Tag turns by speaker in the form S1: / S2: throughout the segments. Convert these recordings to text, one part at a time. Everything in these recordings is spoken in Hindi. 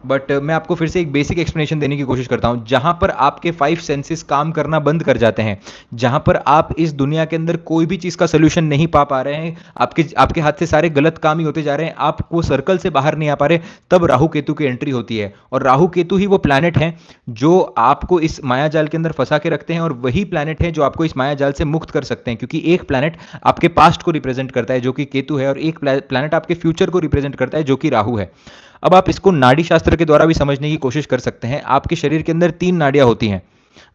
S1: बट मैं आपको फिर से एक बेसिक एक्सप्लेनेशन देने की कोशिश करता हूँ। जहाँ पर आपके 5 सेंसेस काम करना बंद कर जाते हैं, जहाँ पर आप इस दुनिया के अंदर कोई भी चीज़ का सोल्यूशन नहीं पा पा रहे हैं, आपके आपके हाथ से सारे गलत काम ही होते जा रहे हैं, आप वो सर्कल से बाहर नहीं आ पा रहे, तब राहु केतु की एंट्री होती है। और राहु केतु ही वो प्लैनेट हैं जो आपको इस माया जाल के अंदर फंसा के रखते हैं, और वही प्लैनेट है जो आपको इस माया जाल से मुक्त कर सकते हैं। क्योंकि एक प्लैनेट आपके पास्ट को रिप्रेजेंट करता है जो कि केतु है, और एक प्लैनेट आपके फ्यूचर को रिप्रेजेंट करता है जो कि राहु है। अब आप इसको नाड़ी शास्त्र के द्वारा भी समझने की कोशिश कर सकते हैं। आपके शरीर के अंदर 3 नाड़ियां होती हैं।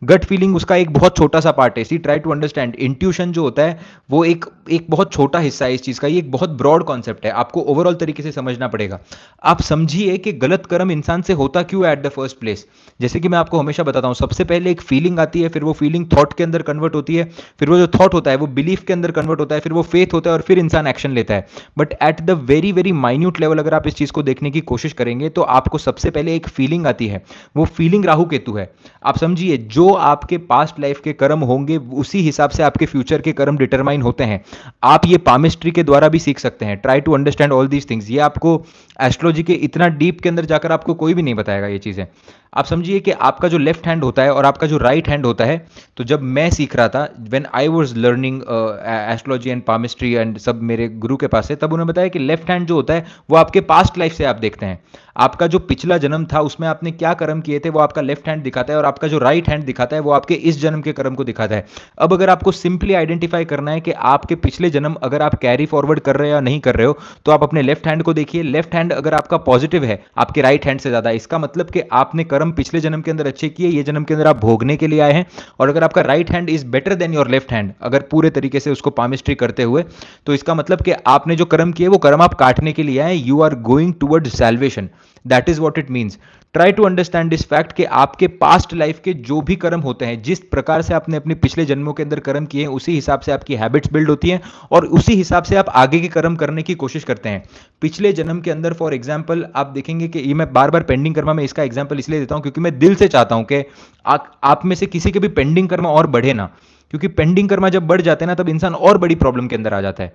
S1: गट फीलिंग उसका एक बहुत छोटा सा पार्ट है। सी ट्राई टू अंडरस्टैंड, इंट्यूशन जो होता है वो एक एक बहुत छोटा हिस्सा है इस चीज का। ये एक बहुत ब्रॉड कॉन्सेप्ट है, आपको ओवरऑल तरीके से समझना पड़ेगा। आप समझिए कि गलत कर्म इंसान से होता क्यों है एट द फर्स्ट प्लेस। जैसे कि मैं आपको हमेशा बताता हूं, सबसे पहले एक फीलिंग आती है, फिर वो फीलिंग थॉट के अंदर कन्वर्ट होती है, फिर वो जो थॉट होता है वो बिलीफ के अंदर कन्वर्ट होता है, फिर वो फेथ होता है, और फिर इंसान एक्शन लेता है। But at the very very minute level अगर आप इस चीज को देखने की कोशिश करेंगे तो आपको सबसे पहले एक फीलिंग आती है। वो फीलिंग राहु केतु है। आप समझिए, जो आपके पास्ट लाइफ के कर्म होंगे उसी हिसाब से आपके फ्यूचर के कर्म डिटरमाइन होते हैं। आप ये पामिस्ट्री के द्वारा भी सीख सकते हैं। Try to understand all these things. ये आपको एस्ट्रोलॉजी के इतना डीप के अंदर जाकर आपको कोई भी नहीं बताएगा ये चीजें। आप समझिए कि आपका जो लेफ्ट हैंड होता है और आपका जो राइट हैंड होता है, तो जब मैं सीख रहा था, when I was learning astrology and palmistry and सब मेरे गुरु के पास है, तब उन्होंने बताया कि लेफ्ट हैंड जो होता है वो आपके पास्ट लाइफ से आप देखते हैं। आपका जो पिछला जन्म था उसमें आपने क्या कर्म किए थे वो आपका लेफ्ट हैंड दिखाता है, और आपका जो राइट हैंड दिखाता है वो आपके इस जन्म के कर्म को दिखाता है। अब अगर आपको सिंपली आइडेंटिफाई करना है कि आपके पिछले जन्म अगर आप कैरी फॉरवर्ड कर रहे हो या नहीं कर रहे हो, तो आप अपने लेफ्ट हैंड को देखिए। लेफ्ट हैंड अगर आपका पॉजिटिव है आपके राइट हैंड से ज्यादा, इसका मतलब कि आपने कर्म पिछले जन्म के अंदर अच्छे किए, ये जन्म के अंदर आप भोगने के लिए आए हैं। और अगर आपका right hand is better than your left hand, अगर पूरे तरीके से उसको पामिस्ट्री करते हुए, तो इसका मतलब कि आपने जो कर्म किए वो कर्म आप काटने के लिए आए। You are going towards salvation. That is what it means. Try to understand this fact कि आपके पास्ट लाइफ के जो भी कर्म होते हैं, जिस प्रकार से आपने अपने पिछले जन्मों के अंदर कर्म किए हैं, उसी हिसाब से आपकी हैबिट्स बिल्ड होती हैं, और उसी हिसाब से आप आगे के कर्म करने की कोशिश करते हैं। पिछले जन्म के अंदर फॉर एग्जाम्पल आप देखेंगे कि ये मैं बार बार पेंडिंग कर्मा में इसका एग्जाम्पल इसलिए देता हूं क्योंकि मैं दिल से चाहता हूं कि आप में से किसी के भी पेंडिंग कर्मा और बढ़े ना। क्योंकि पेंडिंग कर्मा जब बढ़ जाते हैं ना, तब इंसान और बड़ी प्रॉब्लम के अंदर आ जाता है।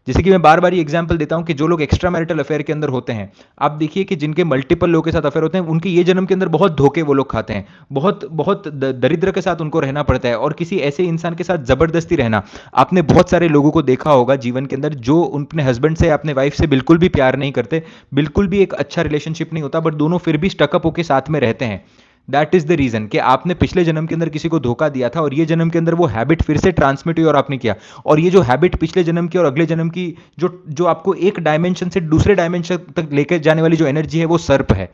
S1: जैसे कि मैं बार बार ये एग्जांपल देता हूं कि जो लोग एक्स्ट्रा मैरिटल अफेयर के अंदर होते हैं, आप देखिए कि जिनके मल्टीपल लोगों के साथ अफेयर होते हैं, उनके ये जन्म के अंदर बहुत धोखे वो लोग खाते हैं, बहुत बहुत दरिद्र के साथ उनको रहना पड़ता है, और किसी ऐसे इंसान के साथ जबरदस्ती रहना। आपने बहुत सारे लोगों को देखा होगा जीवन के अंदर जो अपने हस्बैंड से, अपने वाइफ से बिल्कुल भी प्यार नहीं करते, बिल्कुल भी एक अच्छा रिलेशनशिप नहीं होता, बट दोनों फिर भी स्टकअप होकर साथ में रहते हैं। दैट इज द रीजन कि आपने पिछले जन्म के अंदर किसी को धोखा दिया था, और ये जन्म के अंदर वो हैबिट फिर से ट्रांसमिट हुई और आपने किया। और ये जो हैबिट पिछले जन्म की और अगले जन्म की, जो जो आपको एक डायमेंशन से दूसरे डायमेंशन तक लेकर जाने वाली जो एनर्जी है, वो सर्प है।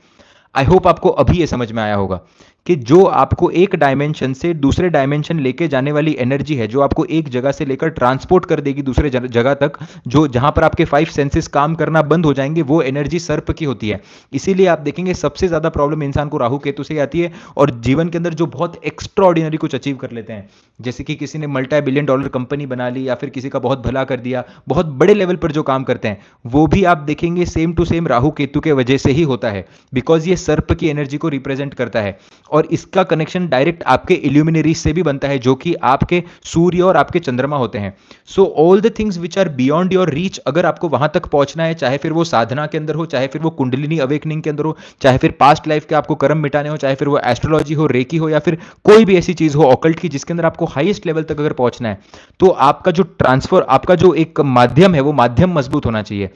S1: आई होप आपको अभी ये समझ में आया होगा कि जो आपको एक डायमेंशन से दूसरे डायमेंशन लेके जाने वाली एनर्जी है, जो आपको एक जगह से लेकर ट्रांसपोर्ट कर देगी दूसरे जगह तक, जो जहां पर आपके 5 सेंसेस काम करना बंद हो जाएंगे, वो एनर्जी सर्प की होती है। इसीलिए आप देखेंगे सबसे ज्यादा प्रॉब्लम इंसान को राहु केतु से आती है। और जीवन के अंदर जो बहुत एक्स्ट्रा ऑर्डिनरी कुछ अचीव कर लेते हैं, जैसे कि किसी ने मल्टी बिलियन डॉलर कंपनी बना ली, या फिर किसी का बहुत भला कर दिया, बहुत बड़े लेवल पर जो काम करते हैं, वो भी आप देखेंगे same to same Rahu Ketu के वजह से ही होता है। बिकॉज ये सर्प की एनर्जी को रिप्रेजेंट करता है, और इसका कनेक्शन डायरेक्ट आपके इल्यूमिनरीज से भी बनता है, जो कि आपके सूर्य और आपके चंद्रमा होते हैं। So all the things which are beyond your reach, अगर आपको वहां तक पहुंचना है, चाहे फिर वो साधना के अंदर हो, चाहे फिर वो कुंडलिनी अवेकनिंग के अंदर हो, चाहे फिर पास्ट लाइफ के आपको कर्म मिटाने हो, चाहे फिर वो एस्ट्रोलॉजी हो, रेकी हो, या फिर कोई भी ऐसी चीज हो ऑकल्ट की जिसके अंदर आपको हाईएस्ट लेवल तक अगर पहुंचना है, तो आपका जो ट्रांसफर, आपका जो एक माध्यम है, वो माध्यम मजबूत होना चाहिए।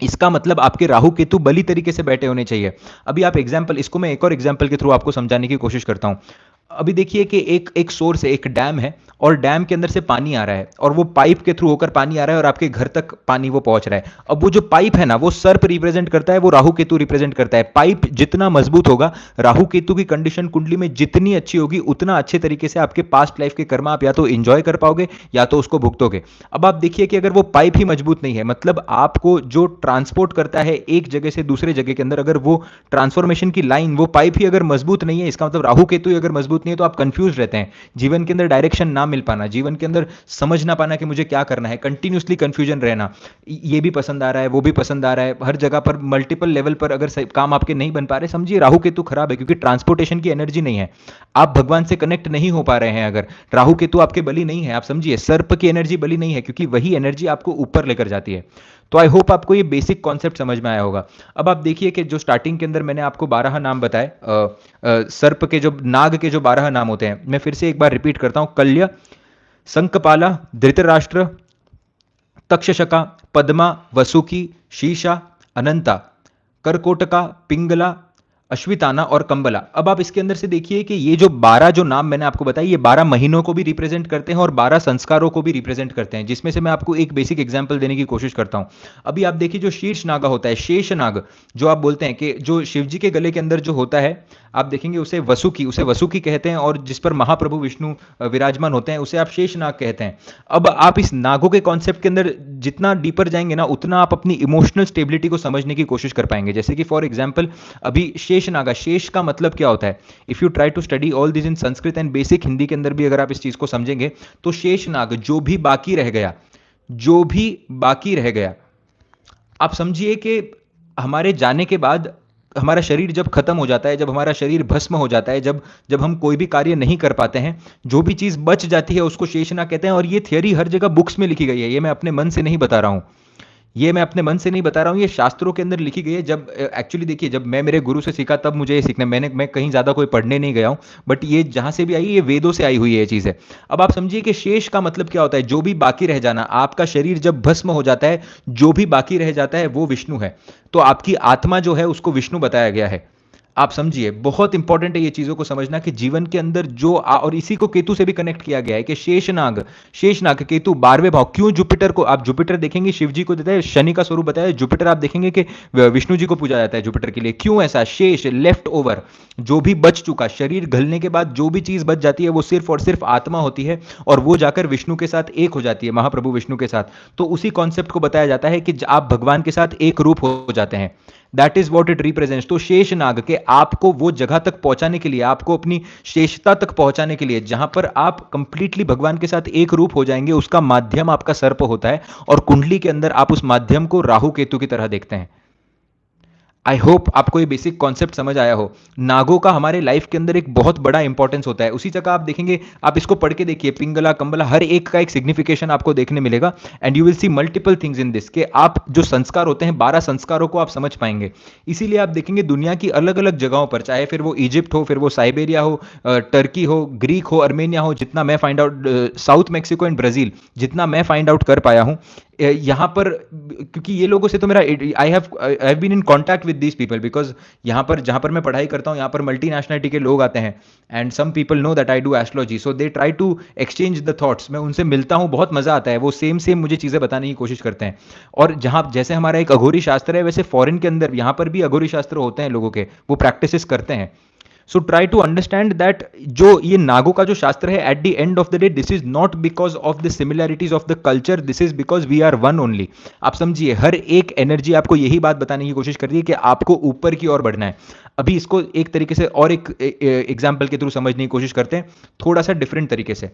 S1: इसका मतलब आपके राहु केतु बली तरीके से बैठे होने चाहिए। अभी आप एग्जाम्पल, इसको मैं एक और एग्जाम्पल के थ्रू आपको समझाने की कोशिश करता हूं। अभी देखिए कि एक एक सोर्स है, एक डैम है, और डैम के अंदर से पानी आ रहा है, और वो पाइप के थ्रू होकर पानी आ रहा है, और आपके घर तक पानी वो पहुंच रहा है। अब वो जो पाइप है ना, वो सर्प रिप्रेजेंट करता है, वो राहु केतु रिप्रेजेंट करता है। पाइप जितना मजबूत होगा, राहु केतु की कंडीशन कुंडली में जितनी अच्छी होगी, उतना अच्छे तरीके से आपके पास्ट लाइफ के कर्म आप या तो एंजॉय कर पाओगे या तो उसको भुगतोगे। अब आप देखिए कि अगर वो पाइप ही मजबूत नहीं है, मतलब आपको जो ट्रांसपोर्ट करता है एक जगह से दूसरे जगह के अंदर, अगर वो ट्रांसफॉर्मेशन की लाइन, वो पाइप ही अगर मजबूत नहीं है, इसका मतलब राहु केतु अगर मजबूत नहीं है, तो आप कंफ्यूज रहते हैं। जीवन के अंदर डायरेक्शन ना मिल पाना, जीवन के अंदर समझ ना पाना कि मुझे क्या करना है, कंटिन्यूसली कंफ्यूजन रहना, ये भी पसंद आ रहा है, वो भी पसंद आ रहा है, हर जगह पर मल्टीपल लेवल पर अगर काम आपके नहीं बन पा रहे, समझिए राहु केतु खराब है, क्योंकि ट्रांसपोर्टेशन की एनर्जी नहीं है। आप भगवान से कनेक्ट नहीं हो पा रहे हैं, अगर राहु केतु आपके बली नहीं है, आप समझिए सर्प की एनर्जी बली नहीं है, क्योंकि वही एनर्जी आपको ऊपर लेकर जाती है। तो आई होप आपको ये बेसिक कॉन्सेप्ट समझ में आया होगा। अब आप देखिए कि जो स्टार्टिंग के अंदर मैंने आपको 12 नाम बताए, सर्प के जो, नाग के जो 12 नाम होते हैं, मैं फिर से एक बार रिपीट करता हूं। कल्य, संकपाला, धृतराष्ट्र, तक्षशका, पद्मा, वसुकी, शीशा, अनंता, करकोटका, पिंगला, अश्विताना और कंबला। अब आप इसके अंदर से देखिए कि ये जो 12 जो नाम मैंने आपको बताया, ये 12 महीनों को भी रिप्रेजेंट करते हैं और 12 संस्कारों को भी रिप्रेजेंट करते हैं, जिसमें से मैं आपको एक बेसिक एग्जांपल देने की कोशिश करता हूं। अभी आप देखिए जो शीर्ष नागा होता है, शेष नाग जो आप बोलते हैं, कि जो शिव जी के गले के अंदर जो होता है, आप देखेंगे उसे वसुकी कहते हैं, और जिस पर महाप्रभु विष्णु विराजमान होते हैं उसे आप शेष नाग कहते हैं। अब आप इस नागों के कॉन्सेप्ट के अंदर जितना डीपर जाएंगे ना, उतना आप अपनी इमोशनल स्टेबिलिटी को समझने की कोशिश कर पाएंगे। जैसे कि फॉर एग्जांपल अभी शेष नागा, शेष का मतलब क्या होता है? If you try to study all this in Sanskrit and basic Hindi के अंदर भी अगर आप इस चीज को समझेंगे, तो शेष नाग, जो भी बाकी रह गया, जो भी बाकी रह गया, आप समझिए कि हमारे जाने के बाद हमारा शरीर जब खत्म हो जाता है, जब हमारा शरीर भस्म हो जाता है, जब जब हम कोई भी कार्य नहीं कर पाते हैं, जो भी चीज बच जाती है उसको शेषनाग कहते हैं। और ये थियरी हर जगह बुक्स में लिखी गई है, ये मैं अपने मन से नहीं बता रहा हूं, ये मैं अपने मन से नहीं बता रहा हूँ, ये शास्त्रों के अंदर लिखी गई है। जब एक्चुअली देखिए, जब मैं मेरे गुरु से सीखा तब मुझे ये सीखना, मैं कहीं ज़्यादा कोई पढ़ने नहीं गया हूँ, बट ये जहाँ से भी आई, ये वेदों से आई हुई है ये चीज़ है। अब आप समझिए कि शेष का मतलब क्या होता है? जो भी बाकी रह जाना, आपका शरीर जब भस्म हो जाता है, जो भी बाकी रह जाता है वो विष्णु है। तो आपकी आत्मा जो है उसको विष्णु बताया गया है। आप समझिए, बहुत इंपॉर्टेंट है ये चीजों को समझना कि जीवन के अंदर जो और इसी को केतु से भी कनेक्ट किया गया है कि शेषनाग केतु 12वें भाव। क्यों जुपिटर को? आप जुपिटर देखेंगे शिव जी को देता है, शनि का स्वरूप बताया, जुपिटर आप देखेंगे कि विष्णु जी को पूजा जाता है जुपिटर के लिए। क्यों ऐसा? शेष, लेफ्ट ओवर, जो भी बच चुका, शरीर घलने के बाद जो भी चीज बच जाती है वो सिर्फ और सिर्फ आत्मा होती है, और वो जाकर विष्णु के साथ एक हो जाती है, महाप्रभु विष्णु के साथ। तो उसी कॉन्सेप्ट को बताया जाता है कि आप भगवान के साथ एक रूप हो जाते हैं। That is what it represents. तो शेष नाग के आपको वो जगह तक पहुंचाने के लिए, आपको अपनी शेषता तक पहुंचाने के लिए, जहां पर आप कंप्लीटली भगवान के साथ एक रूप हो जाएंगे, उसका माध्यम आपका सर्प होता है। और कुंडली के अंदर आप उस माध्यम को राहु केतु की तरह देखते हैं। आई होप आपको ये बेसिक कॉन्सेप्ट समझ आया हो। नागों का हमारे लाइफ के अंदर एक बहुत बड़ा इंपॉर्टेंस होता है। उसी जगह आप देखेंगे, आप इसको पढ़ के देखिए, पिंगला, कंबला, हर एक का एक सिग्निफिकेशन आपको देखने मिलेगा। And you will see multiple things in this, के आप जो संस्कार होते हैं, 12 संस्कारों को आप समझ पाएंगे। इसीलिए आप देखेंगे दुनिया की अलग अलग जगहों पर, चाहे फिर वो इजिप्ट हो, फिर वो साइबेरिया हो, टर्की हो, ग्रीक हो, अर्मेनिया हो, जितना मैं find out, south Mexico and Brazil, जितना मैं फाइंड आउट कर पाया हूं यहाँ पर, क्योंकि ये लोगों से तो मेरा, I have been in contact with these people, because यहाँ पर जहाँ पर मैं पढ़ाई करता हूँ, यहाँ पर मल्टी नेशनलिटी के लोग आते हैं, and some people know that I do astrology, so they try to exchange the thoughts. मैं उनसे मिलता हूँ, बहुत मजा आता है, वो सेम सेम मुझे चीजें बताने की कोशिश करते हैं। और जहाँ जैसे हमारा एक अघोरी शास्त्र है, वैसे फॉरेन के अंदर यहाँ पर भी अघोरी शास्त्र होते हैं लोगों के, वो प्रैक्टिसेस करते हैं। So try to understand that जो ये नागों का जो शास्त्र है, at the end of the day this is not because of the similarities of the culture, this is because we are one only. आप समझिए, हर एक एनर्जी आपको यही बात बताने की कोशिश कर रही है कि आपको ऊपर की ओर बढ़ना है। अभी इसको एक तरीके से और एक एग्जाम्पल के थ्रू समझने की कोशिश करते हैं, थोड़ा सा डिफरेंट तरीके से।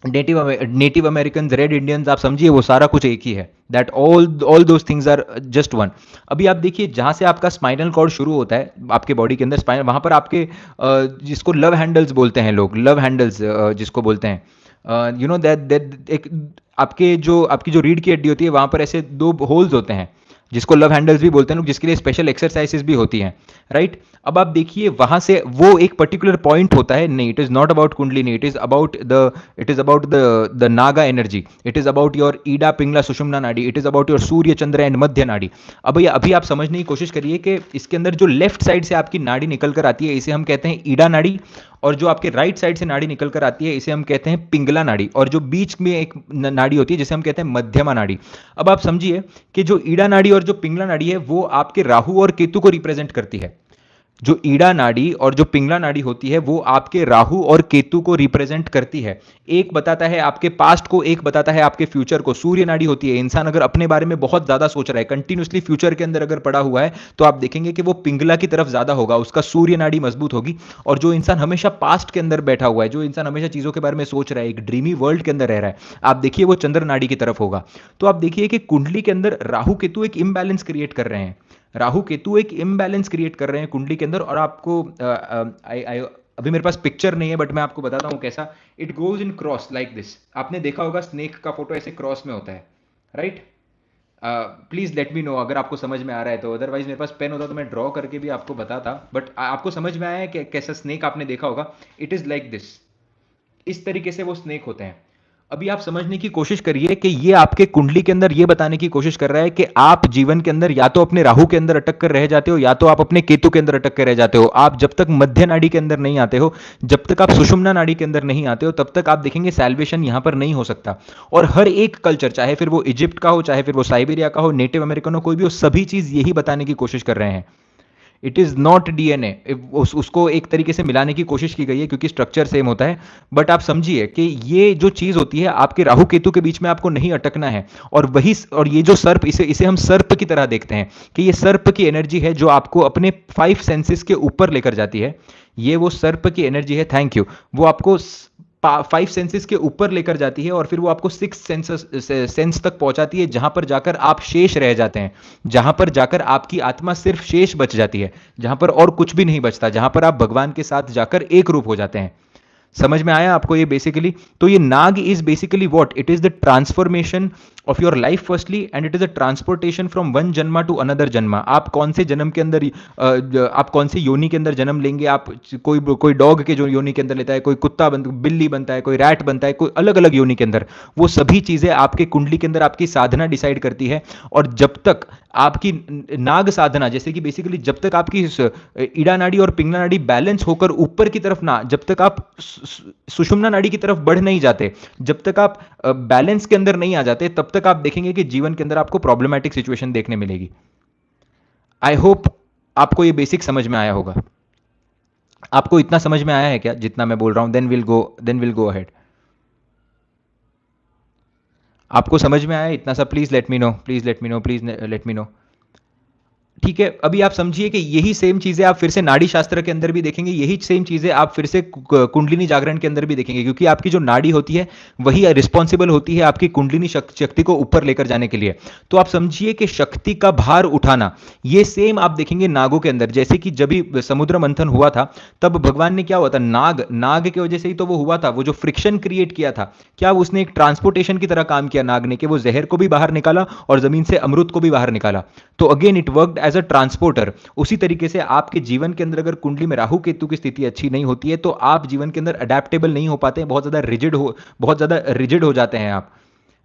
S1: नेटिव अमेरिकन, रेड इंडियंस, आप समझिए वो सारा कुछ एक ही है। That all those things are just one. अभी आप देखिए, जहां से आपका स्पाइनल कॉर्ड शुरू होता है आपके बॉडी के अंदर, स्पाइन, वहां पर आपके जिसको लव हैंडल्स बोलते हैं लोग, लव हैंडल्स जिसको बोलते हैं, यू नो दैट एक आपकी जो रीढ़ की हड्डी होती है, वहां पर ऐसे 2 होल्स होते हैं, जिसको लव हैंडल्स भी बोलते हैं लोग, जिसके लिए स्पेशल एक्सरसाइजेस भी होती हैं, राइट। अब आप देखिए, वहां से वो एक पर्टिकुलर पॉइंट होता है। नहीं, it is not about kundalini, it is about the Naga energy, it is about your Ida, Pingala, Sushumna nadi, it is about your Surya, Chandra and Madhya nadi. अब ये अभी आप समझने की कोशिश करिए कि इसके अंदर जो लेफ्ट साइड से आपकी नाड़ी निकल कर आती है, इसे हम कहते हैं ईडा नाड़ी, और जो आपके राइट साइड से नाड़ी निकल कर आती है, इसे हम कहते हैं पिंगला नाड़ी, और जो बीच में एक नाड़ी होती है जिसे हम कहते हैं मध्यमा नाड़ी। अब आप समझिए कि जो ईडा नाड़ी और जो पिंगला नाड़ी है, वो आपके राहु और केतु को रिप्रेजेंट करती है। जो ईडा नाड़ी और जो पिंगला नाड़ी होती है, वो आपके राहु और केतु को रिप्रेजेंट करती है। एक बताता है आपके पास्ट को, एक बताता है आपके फ्यूचर को। सूर्य नाड़ी होती है, इंसान अगर अपने बारे में बहुत ज्यादा सोच रहा है, कंटिन्यूसली फ्यूचर के अंदर अगर पड़ा हुआ है, तो आप देखेंगे कि वो पिंगला की तरफ ज्यादा होगा, उसका सूर्य नाड़ी मजबूत होगी। और जो इंसान हमेशा पास्ट के अंदर बैठा हुआ है, जो इंसान हमेशा चीजों के बारे में सोच रहा है, एक ड्रीमी वर्ल्ड के अंदर रह रहा है, आप देखिए वो चंद्र नाड़ी की तरफ होगा। तो आप देखिए कि कुंडली के अंदर राहु केतु एक इम्बैलेंस क्रिएट कर रहे हैं, राहु केतु एक इम्बैलेंस क्रिएट कर रहे हैं कुंडली के अंदर। और आपको अभी मेरे पास पिक्चर नहीं है, बट मैं आपको बताता हूं कैसा। It goes in cross like this. आपने देखा होगा स्नेक का फोटो ऐसे क्रॉस में होता है, right. Please let me no अगर आपको समझ में आ रहा है तो, अदरवाइज मेरे पास पेन होता तो मैं ड्रॉ करके भी आपको बताता, बट आपको समझ में आया है कि कैसा स्नेक आपने देखा होगा? इट इज़ लाइक दिस, इस तरीके से वो स्नेक होते हैं। अभी आप समझने की कोशिश करिए कि ये आपके कुंडली के अंदर ये बताने की कोशिश कर रहा है कि आप जीवन के अंदर या तो अपने राहु के अंदर अटक कर रह जाते हो, या तो आप अपने केतु के अंदर अटक कर रह जाते हो। आप जब तक मध्य नाड़ी के अंदर नहीं आते हो, जब तक आप सुषुम्ना नाड़ी के अंदर नहीं आते हो, तब तक आप देखेंगे सैल्वेशन यहां पर नहीं हो सकता। और हर एक कल्चर, चाहे फिर वो इजिप्ट का हो, चाहे फिर वो साइबेरिया का हो, नेटिव अमेरिकन हो, कोई भी हो, सभी चीज यही बताने की कोशिश कर रहे हैं। इट इज़ नॉट डीएनए, उसको एक तरीके से मिलाने की कोशिश की गई है क्योंकि स्ट्रक्चर सेम होता है। बट आप समझिए कि ये जो चीज़ होती है, आपके राहु केतु के बीच में आपको नहीं अटकना है। और ये जो सर्प, इसे इसे हम सर्प की तरह देखते हैं कि ये सर्प की एनर्जी है जो आपको अपने 5 सेंसेस के ऊपर लेकर जाती है। ये वो सर्प की एनर्जी है, थैंक यू। वो आपको 5 सेंसेस के ऊपर लेकर जाती है और फिर वो आपको 6 सेंस तक पहुंचाती है, जहां पर जाकर आप शेष रह जाते हैं, जहां पर जाकर आपकी आत्मा सिर्फ शेष बच जाती है, जहां पर और कुछ भी नहीं बचता, जहां पर आप भगवान के साथ जाकर एक रूप हो जाते हैं। समझ में आया आपको ये बेसिकली? तो ये Naag is basically what it is the transformation of your life firstly, and it is a transportation from one janma to another janma. आप कौन से जन्म के अंदर आप कौन से योनि के अंदर जन्म लेंगे, आप कोई डॉग के जो योनि के अंदर लेता है, कोई कुत्ता बिल्ली बनता है, कोई रैट बनता है, कोई अलग अलग योनि के अंदर, वो सभी चीजें आपके कुंडली के अंदर आपकी साधना डिसाइड करती है। और जब तक आपकी नाग साधना, जैसे कि बेसिकली जब तक आपकी ईड़ा नाड़ी और पिंगला नाड़ी बैलेंस होकर ऊपर की तरफ ना, जब तक आप सुषुम्ना नाड़ी की तरफ बढ़ नहीं जाते, जब तक आप बैलेंस के अंदर नहीं आ जाते, तब तक आप देखेंगे कि जीवन के अंदर आपको प्रॉब्लमैटिक सिचुएशन देखने मिलेगी। आई होप आपको ये बेसिक समझ में आया होगा। आपको इतना समझ में आया है क्या जितना मैं बोल रहा हूं? Then will go ahead. आपको समझ में आया इतना सा? Please let me know, please let me know, please let me know. ठीक है, अभी आप समझिए कि यही सेम चीजें आप फिर से नाड़ी शास्त्र के अंदर भी देखेंगे, यही सेम चीजें आप फिर से कुंडलिनी जागरण के अंदर भी देखेंगे, क्योंकि आपकी जो नाड़ी होती है वही रिस्पॉन्सिबल होती है आपकी कुंडलिनी शक्ति को ऊपर लेकर जाने के लिए। तो आप समझिए कि शक्ति का भार उठाना, ये सेम आप देखेंगे नागों के अंदर। जैसे कि जब भी समुद्र मंथन हुआ था, तब भगवान ने क्या हुआ था, नाग नाग की वजह से ही तो वो हुआ था, वो जो फ्रिक्शन क्रिएट किया था, क्या उसने एक ट्रांसपोर्टेशन की तरह काम किया नाग ने, कि वो जहर को भी बाहर निकाला और जमीन से अमृत को भी बाहर निकाला। तो again it worked as a transporter. उसी तरीके से आपके जीवन के अंदर अगर कुंडली में राहु केतु की स्थिति अच्छी नहीं होती है, तो आप जीवन के अंदर अडेप्टेबल नहीं हो पाते हैं, बहुत ज्यादा रिजिड हो जाते हैं आप,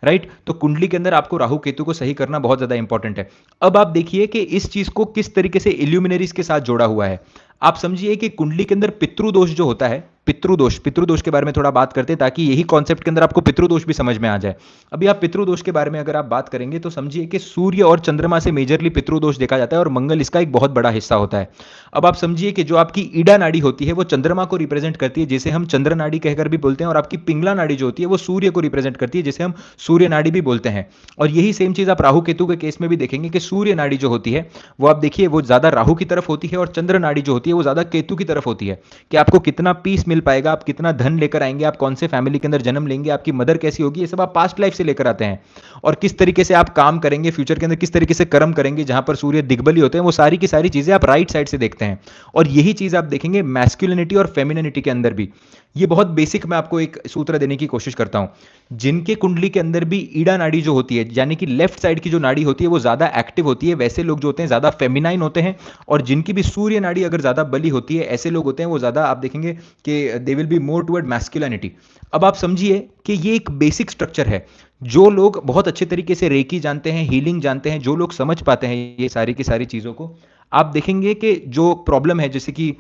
S1: राइट? तो कुंडली के अंदर आपको राहु केतु को सही करना बहुत ज्यादा इंपॉर्टेंट है। अब आप देखिए कि इस चीज को किस तरीके से इल्यूमिनरीज के साथ जोड़ा हुआ है। आप समझिए कि कुंडली के अंदर पितृदोष जो होता है, पितृदोष के बारे में थोड़ा बात करते हैं, ताकि यही कॉन्सेप्ट के अंदर आपको पितृदोष भी समझ में आ जाए। अभी आप पितृदोष के बारे में अगर आप बात करेंगे, तो समझिए कि सूर्य और चंद्रमा से मेजरली पितृदोष देखा जाता है, और मंगल इसका एक बहुत बड़ा हिस्सा होता है। अब आप समझिए कि जो आपकी ईड़ा नाड़ी होती है वो चंद्रमा को रिप्रेजेंट करती है, जिसे हम चंद्र नाड़ी कहकर भी बोलते हैं, और आपकी पिंगला नाड़ी जो होती है वो सूर्य को रिप्रेजेंट करती है, जिसे हम सूर्य नाड़ी भी बोलते हैं। और यही सेम चीज आप राहु केतु के केस में भी देखेंगे कि सूर्य नाड़ी जो होती है वो आप देखिए वो ज्यादा राहु की तरफ होती है, और चंद्र नाड़ी जो होती है वो ज्यादा केतु की तरफ होती है। कि आपको कितना पीस मिल पाएगा, आप कितना धन लेकर आएंगे, आप कौन से फैमिली के अंदर जन्म लेंगे, आपकी मदर कैसी होगी, ये सब आप पास्ट लाइफ से लेकर आते हैं। और किस तरीके से आप काम करेंगे फ्यूचर के अंदर, किस तरीके से कर्म करेंगे, जहां पर सूर्य दिग्बली होते हैं, वो सारी की सारी चीजें आप राइट साइड से देखते हैं। और यही चीज आप देखेंगे मैस्कुलिनिटी और फेमिनिनिटी के अंदर भी। ये बहुत बेसिक मैं आपको एक सूत्र देने की कोशिश करता हूं। जिनके कुंडली के अंदर भी ईड़ा नाड़ी जो होती है, यानी कि लेफ्ट साइड की जो नाड़ी होती है वो ज्यादा एक्टिव होती है, वैसे लोग जो होते हैं ज्यादा फेमिनाइन होते हैं। और जिनकी भी सूर्य नाड़ी अगर ज्यादा बली होती है, ऐसे लोग होते हैं वो ज्यादा, आप देखेंगे कि they will be more toward masculinity. अब आप समझिए कि ये एक बेसिक स्ट्रक्चर है। जो लोग बहुत अच्छे तरीके से रेकी जानते हैं, हीलिंग जानते हैं, जो लोग समझ पाते हैं ये सारी की सारी चीजों को, आप देखेंगे कि जो प्रॉब्लम है, जैसे कि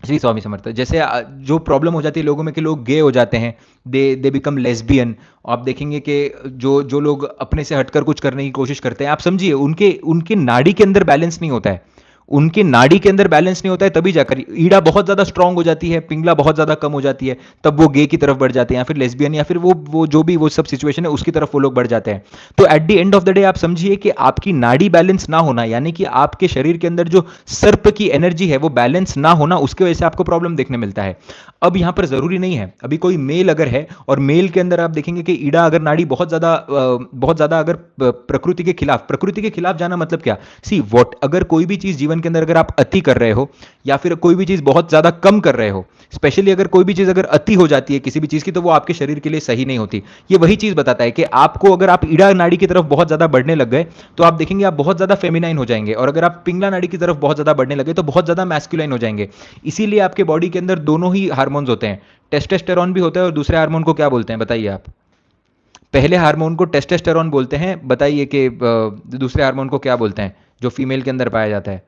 S1: श्री स्वामी समर्थ, जैसे जो प्रॉब्लम हो जाती है लोगों में कि लोग गे हो जाते हैं, दे बिकम लेस्बियन। आप देखेंगे कि जो लोग अपने से हटकर कुछ करने की कोशिश करते हैं, आप समझिए उनके उनके नाड़ी के अंदर बैलेंस नहीं होता है, उनके नाड़ी के अंदर बैलेंस नहीं होता है, तभी जाकर ईड़ा बहुत ज्यादा स्ट्रांग हो जाती है, पिंगला बहुत ज्यादा कम हो जाती है, तब वो गे की तरफ बढ़ जाते हैं, या फिर लेस्बियन, या फिर वो जो भी वो सब सिचुएशन है उसकी तरफ वो लोग बढ़ जाते हैं। तो eight the end of the day आप समझिए कि आपकी नाड़ी बैलेंस ना होना, यानी कि आपके शरीर के अंदर जो सर्प की एनर्जी है वो बैलेंस ना होना, उसके वजह से आपको प्रॉब्लम देखने मिलता है। अब यहां पर जरूरी नहीं है, अभी कोई मेल अगर है और मेल के अंदर आप देखेंगे कि ईड़ा अगर नाड़ी बहुत ज्यादा अगर प्रकृति के खिलाफ जाना मतलब क्या, सी वॉट, अगर कोई भी चीज जीवन जीवन के अंदर अगर आप अति कर रहे हो या फिर कोई भी चीज़ बहुत ज़्यादा कम कर रहे हो, स्पेशली अगर कोई भी चीज़ अगर अति हो जाती है किसी भी चीज़ की, तो वो आपके शरीर के लिए सही नहीं होती। ये वही चीज़ बताता है कि आपको अगर आप ईड़ा नाड़ी की तरफ बहुत ज़्यादा बढ़ने लग गए तो आप देखेंगे आप बहुत ज़्यादा फेमिनाइन हो जाएंगे, और अगर आप पिंगला नाड़ी की तरफ बहुत ज़्यादा बढ़ने लगे तो बहुत ज़्यादा मैस्कुलाइन हो जाएंगे। इसीलिए आपके बॉडी के अंदर दोनों ही हार्मोन्स होते हैं, टेस्टोस्टेरोन भी होता है और दूसरे हार्मोन को क्या बोलते हैं बताइए आप? पहले हार्मोन को टेस्टोस्टेरोन बोलते हैं, बताइए कि दूसरे हार्मोन को क्या बोलते हैं जो फीमेल के अंदर पाया जाता है?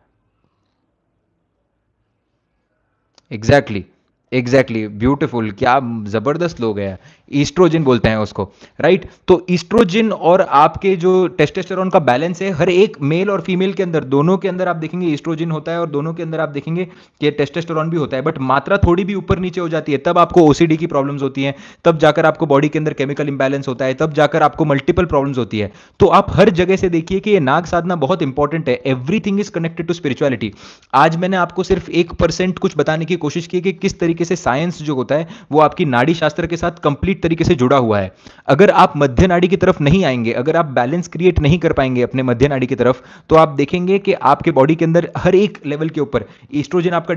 S1: एग्जैक्टली, एग्जैक्टली, ब्यूटीफुल, क्या जबरदस्त लोग हैं। ईस्ट्रोजन बोलते हैं उसको, राइट? तो ईस्ट्रोजन और आपके जो टेस्टोस्टेरोन का बैलेंस है, हर एक मेल और फीमेल के अंदर, दोनों के अंदर आप देखेंगे ईस्ट्रोजन होता है और दोनों के अंदर आप देखेंगे कि टेस्टोस्टेरोन भी होता है, बट मात्रा थोड़ी भी ऊपर नीचे हो जाती है तब आपको ओसीडी की प्रॉब्लम्स होती हैं, तब जाकर आपको बॉडी के अंदर केमिकल इंबैलेंस होता है, तब जाकर आपको मल्टीपल प्रॉब्लम्स होती है। तो आप हर जगह से देखिए कि ये नाग साधना बहुत इंपॉर्टेंट है। Everything is connected to spirituality. आज मैंने आपको सिर्फ 1% कुछ बताने की कोशिश की कि किस तरीके से साइंस जो होता है वो आपकी नाड़ी शास्त्र के साथ कंप्लीट तरीके से जुड़ा हुआ है। अगर आप मध्य नाड़ी की तरफ नहीं आएंगे, अगर आप बैलेंस क्रिएट नहीं कर पाएंगे अपने मध्य नाड़ी की तरफ, तो आप देखेंगे कि आपके बॉडी के अंदर हर एक लेवल के ऊपर ईस्ट्रोजन आपका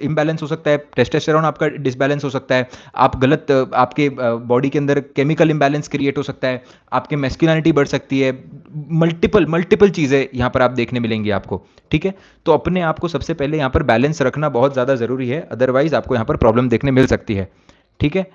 S1: इम्बैलेंस हो सकता है, टेस्टोस्टेरोन आपका डिसबैलेंस हो सकता है, आप गलत आपके बॉडी के अंदर केमिकल इंबैलेंस क्रिएट हो सकता है, आपके मैस्कुलिनिटी बढ़ सकती है, मल्टीपल मल्टीपल चीजें यहां पर आप देखने मिलेंगी आपको। ठीक है, तो अपने आप को सबसे पहले यहां पर बैलेंस रखना बहुत ज्यादा जरूरी है, अदरवाइज आपको यहां पर प्रॉब्लम देखने मिल सकती है। ठीक है,